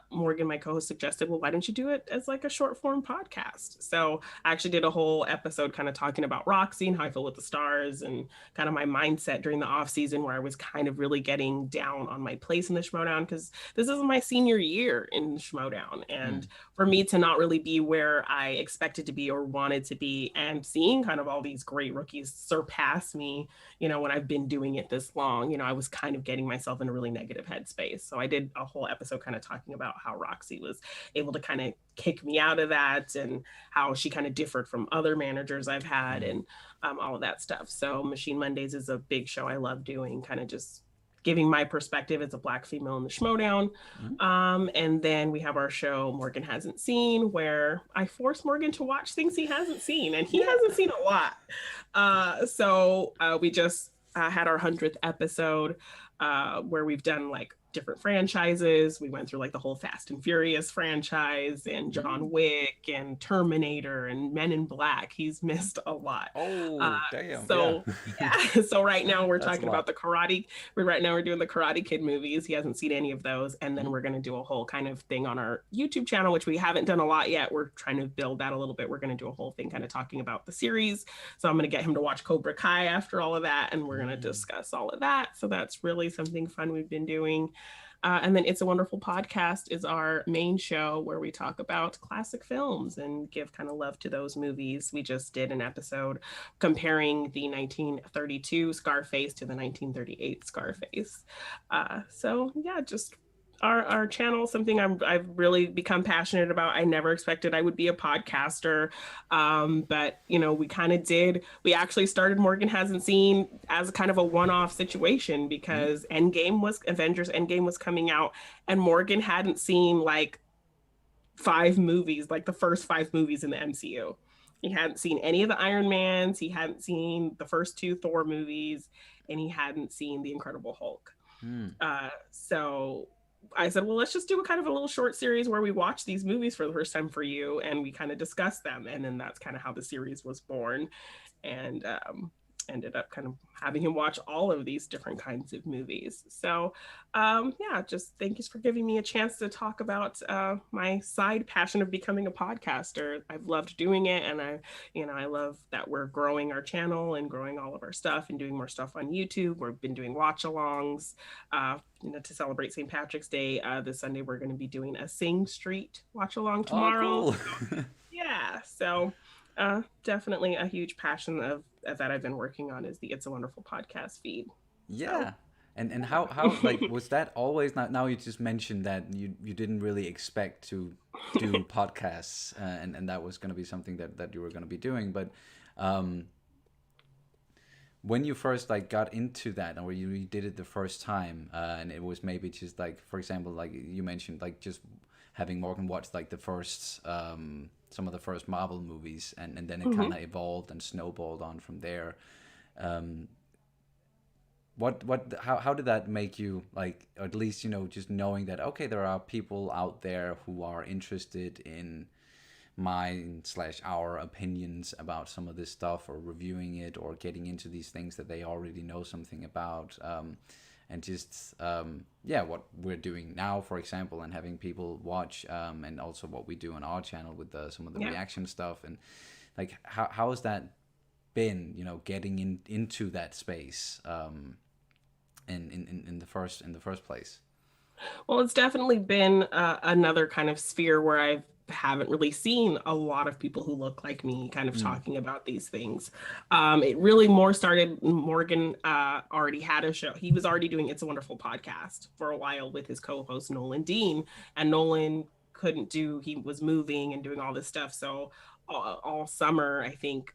Morgan, my co-host, suggested, well, why don't you do it as like a short form podcast? So I actually did a whole episode kind of talking about Roxy and how I feel with the stars, and kind of my mindset during the off season, where I was kind of really getting down on my place in the Schmoedown, because this is my senior year in Schmoedown. And for me to not really be where I expected to be or wanted to be, and seeing kind of all these great rookies surpass me, when I've been doing it this long, I was kind of getting myself in a really negative headspace. So I did a whole episode kind of talking about how Roxy was able to kind of kick me out of that, and how she kind of differed from other managers I've had, and all of that stuff. So Machine Mondays is a big show I love doing, kind of just giving my perspective as a Black female in the Schmoedown. And then we have our show Morgan Hasn't Seen, where I force Morgan to watch things he hasn't seen, and he hasn't seen a lot. So we just had our 100th episode, where we've done like different franchises. We went through like the whole Fast and Furious franchise, and John Wick, and Terminator, and Men in Black. He's missed a lot. Oh, damn. So yeah. So right now we're That's talking about the Karate. Right now we're doing the Karate Kid movies. He hasn't seen any of those. And then we're going to do a whole kind of thing on our YouTube channel, which we haven't done a lot yet. We're trying to build that a little bit. We're going to do a whole thing kind of talking about the series. So I'm going to get him to watch Cobra Kai after all of that, and we're going to discuss all of that. So that's really something fun we've been doing. And then It's a Wonderful Podcast is our main show, where we talk about classic films and give kind of love to those movies. We just did an episode comparing the 1932 Scarface to the 1938 Scarface. So yeah, just our channel, something I've really become passionate about. I never expected I would be a podcaster, but we kind of did. We actually started Morgan Hasn't Seen as kind of a one-off situation, because Avengers Endgame was coming out, and Morgan hadn't seen like 5 movies, like the first 5 movies in the MCU. He hadn't seen any of the Iron Mans, he hadn't seen the first 2 Thor movies, and he hadn't seen The Incredible Hulk. So I said, well, let's just do a kind of a little short series where we watch these movies for the first time for you, and we kind of discuss them. And then that's kind of how the series was born, and ended up kind of having him watch all of these different kinds of movies. So yeah, just thank you for giving me a chance to talk about my side passion of becoming a podcaster. I've loved doing it, and I love that we're growing our channel and growing all of our stuff and doing more stuff on YouTube. We've been doing watch-alongs to celebrate St. Patrick's Day. This Sunday we're going to be doing a Sing Street watch-along tomorrow. Oh, cool. Yeah, so definitely a huge passion of that I've been working on is the It's a Wonderful Podcast feed. Yeah. And how like was that always? Now you just mentioned that you didn't really expect to do podcasts, and that was going to be something that you were going to be doing. But when you first like got into that, or you did it the first time, and it was maybe just like, for example, like you mentioned, like just having Morgan watch like the first some of the first Marvel movies, and then it kind of evolved and snowballed on from there. How did that make you, like, or at least just knowing that, okay, there are people out there who are interested in our opinions about some of this stuff, or reviewing it, or getting into these things that they already know something about, and just what we're doing now, for example, and having people watch, and also what we do on our channel with some of the reaction stuff, and like how has that been, getting into that space, in the first place? Well, it's definitely been another kind of sphere where I haven't really seen a lot of people who look like me kind of talking about these things. It really more started, Morgan already had a show. He was already doing It's a Wonderful Podcast for a while with his co-host Nolan Dean, and Nolan he was moving and doing all this stuff. So all summer, I think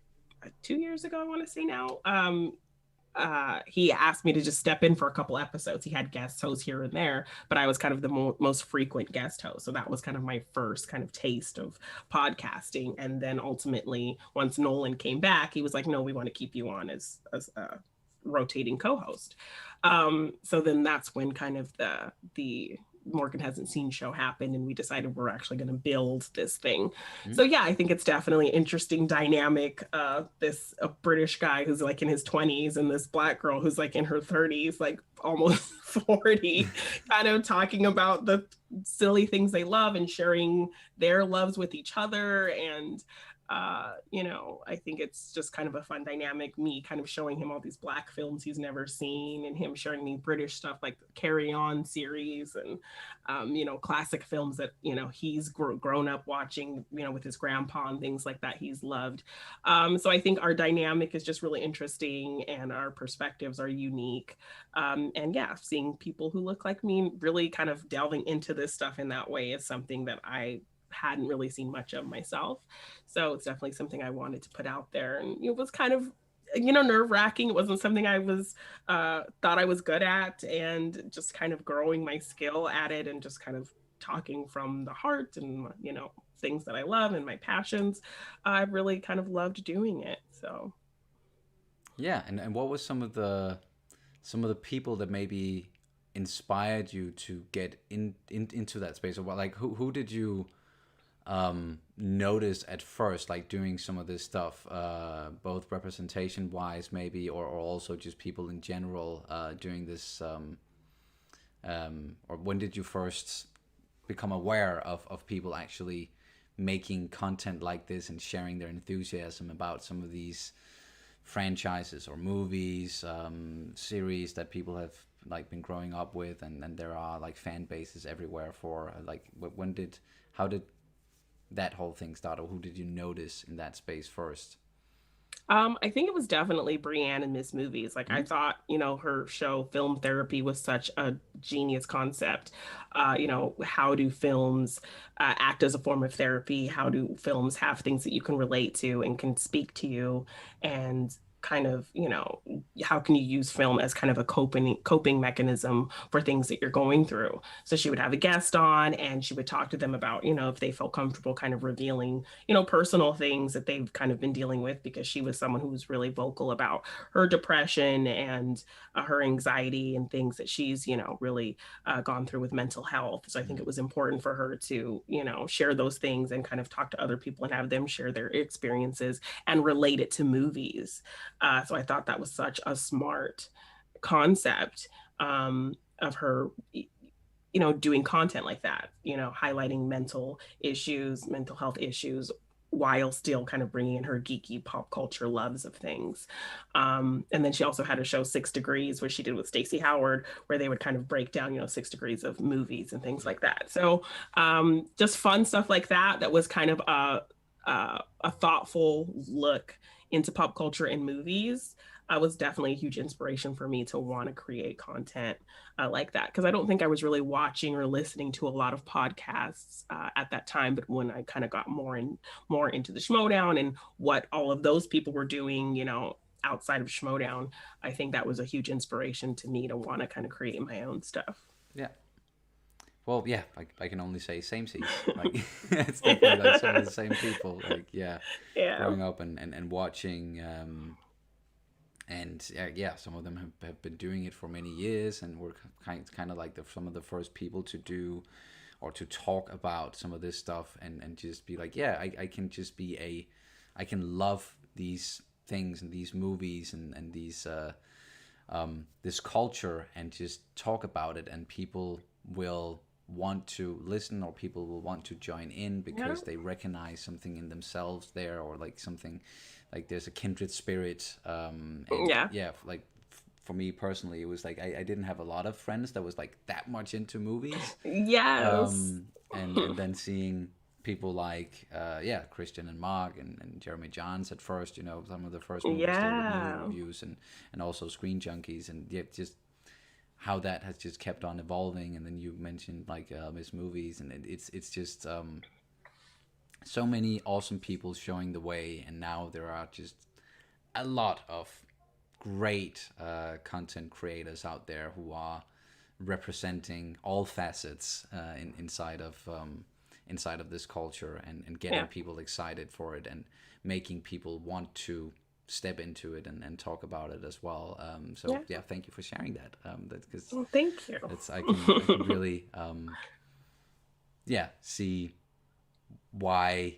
2 years ago, I want to say now, he asked me to just step in for a couple episodes. He had guest hosts here and there, but I was kind of the most frequent guest host. So that was kind of my first kind of taste of podcasting. And then ultimately, once Nolan came back, he was like, no, we want to keep you on as a rotating co-host. So then that's when kind of the Morgan Hasn't Seen show happened, and we decided we're actually going to build this thing. So yeah, I think it's definitely an interesting dynamic. This British guy who's like in his 20s and this Black girl who's like in her 30s, like almost 40, kind of talking about the silly things they love and sharing their loves with each other. And I think it's just kind of a fun dynamic, me kind of showing him all these Black films he's never seen, and him showing me British stuff like the Carry On series, and classic films that he's grown up watching, with his grandpa, and things like that he's loved. So I think our dynamic is just really interesting, and our perspectives are unique. And yeah, seeing people who look like me really kind of delving into this stuff in that way is something that I hadn't really seen much of myself. So it's definitely something I wanted to put out there. And it was kind of, nerve-wracking. It wasn't something I was thought I was good at, and just kind of growing my skill at it, and just kind of talking from the heart, and things that I love and my passions. I've really kind of loved doing it. So yeah. And what was some of the people that maybe inspired you to get into that space? Or what, like who did you notice at first, like doing some of this stuff, both representation wise maybe, or also just people in general doing this, or when did you first become aware of people actually making content like this and sharing their enthusiasm about some of these franchises or movies, series that people have like been growing up with, and there are like fan bases everywhere for, like how did that whole thing start, or who did you notice in that space first? I think it was definitely Brienne and Miss Movies. Like, I thought, her show Film Therapy was such a genius concept. How do films act as a form of therapy? How do films have things that you can relate to and can speak to you? And kind of, how can you use film as kind of a coping mechanism for things that you're going through? So she would have a guest on, and she would talk to them about, if they felt comfortable kind of revealing, personal things that they've kind of been dealing with, because she was someone who was really vocal about her depression and her anxiety and things that she's, really gone through with mental health. So I think it was important for her to, share those things and kind of talk to other people and have them share their experiences and relate it to movies. So I thought that was such a smart concept, of her, doing content like that, highlighting mental health issues, while still kind of bringing in her geeky pop culture loves of things. And then she also had a show 6 Degrees, where she did with Stacey Howard, where they would kind of break down, 6 degrees of movies and things like that. So just fun stuff like that. That was kind of a thoughtful look into pop culture and movies. Was definitely a huge inspiration for me to want to create content like that, because I don't think I was really watching or listening to a lot of podcasts at that time. But when I kind of got more into the Schmoedown and what all of those people were doing, outside of Schmoedown, I think that was a huge inspiration to me to want to kind of create my own stuff. Yeah. Well, yeah, I can only say same seas. Like, it's definitely like some of the same people. Like, yeah. Growing up and watching, and some of them have been doing it for many years, and we're kind of like some of the first people to do or to talk about some of this stuff, and just be like, yeah, I can just be I can love these things and these movies and these this culture, and just talk about it, and people will want to listen, or people will want to join in because they recognize something in themselves there, or like something like there's a kindred spirit. And like for me personally, it was like I didn't have a lot of friends that was like that much into movies. And then seeing people like Christian and Mark and Jeremy Johns at first, some of the first movies there with movie reviews, and also Screen Junkies, and just how that has just kept on evolving. And then you mentioned like Miss Movies, and it's just so many awesome people showing the way, and now there are just a lot of great content creators out there who are representing all facets inside of this culture, and getting people excited for it, and making people want to step into it and talk about it as well. Thank you for sharing that. Thank you. I can really see why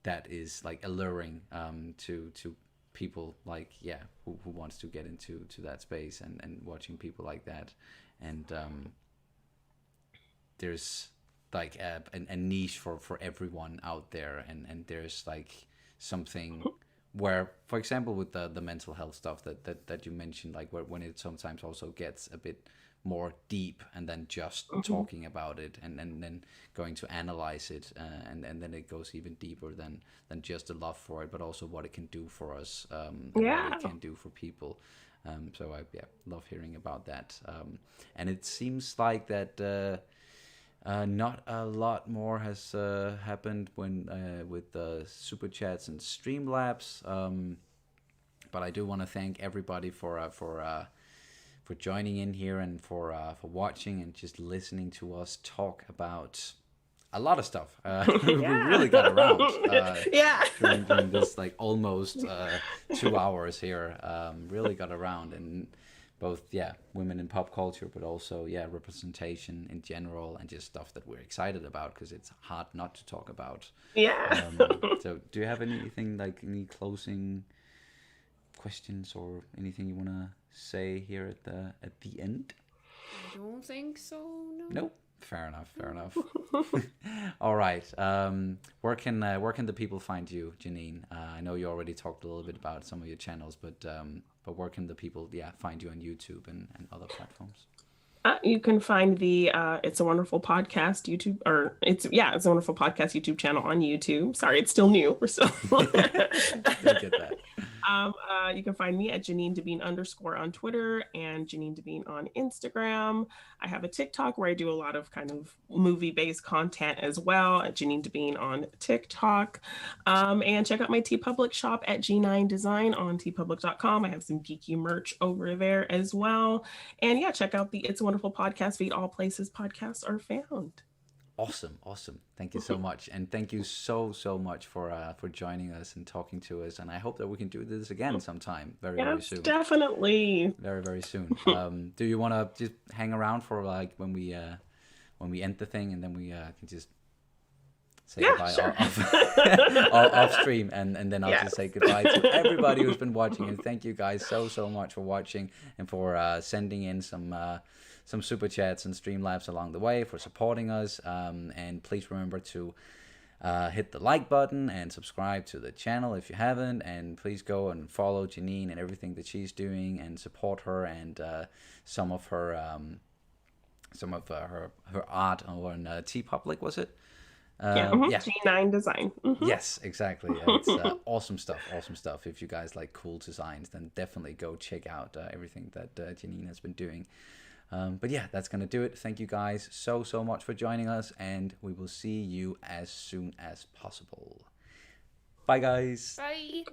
that is like alluring to people like who wants to get into that space, and watching people like that. And there's like a niche for everyone out there, and there's like something where, for example, with the mental health stuff that you mentioned, like when it sometimes also gets a bit more deep, and then just talking about it, and then going to analyze it, and then it goes even deeper than just a love for it, but also what it can do for us, and what it can do for people. So I love hearing about that. And it seems like that not a lot more has happened with Super Chats and Streamlabs. But I do want to thank everybody for joining in here, and for watching and just listening to us talk about a lot of stuff. We really got around during this like almost 2 hours here. Really got around, and both women in pop culture, but also representation in general, and just stuff that we're excited about, because it's hard not to talk about. So do you have anything, like any closing questions or anything you want to say here at the end? I don't think so. Nope. Fair enough. All right. Where can the people find you, Jeannine? I know you already talked a little bit about some of your channels, but where can the people find you on YouTube and other platforms? You can find the It's a Wonderful Podcast YouTube, or It's a Wonderful Podcast YouTube channel on YouTube. Sorry, it's still new. We're still Didn't get that. You can find me at Jeannine Devine _ on Twitter, and Jeannine Devine on Instagram. I have a TikTok where I do a lot of kind of movie-based content as well, at Jeannine Devine on TikTok. And check out my TeePublic shop at G9 Design on teepublic.com. I have some geeky merch over there as well. And check out the It's a Wonderful Podcast feed. All places podcasts are found. Awesome. Thank you so much, and thank you so much for joining us and talking to us. And I hope that we can do this again sometime very soon. Definitely. Very soon. Do you want to just hang around for like when we end the thing, and then we can just say goodbye off stream, and then I'll just say goodbye to everybody who's been watching. And thank you guys so much for watching, and for sending in some super chats and Streamlabs along the way, for supporting us. And please remember to hit the like button and subscribe to the channel if you haven't. And please go and follow Jeannine and everything that she's doing, and support her and some of her art on TeePublic, was it? G9 Design. Yes, exactly. It's awesome stuff. If you guys like cool designs, then definitely go check out everything that Jeannine has been doing. But that's gonna do it. Thank you guys so much for joining us, and we will see you as soon as possible. Bye guys. Bye.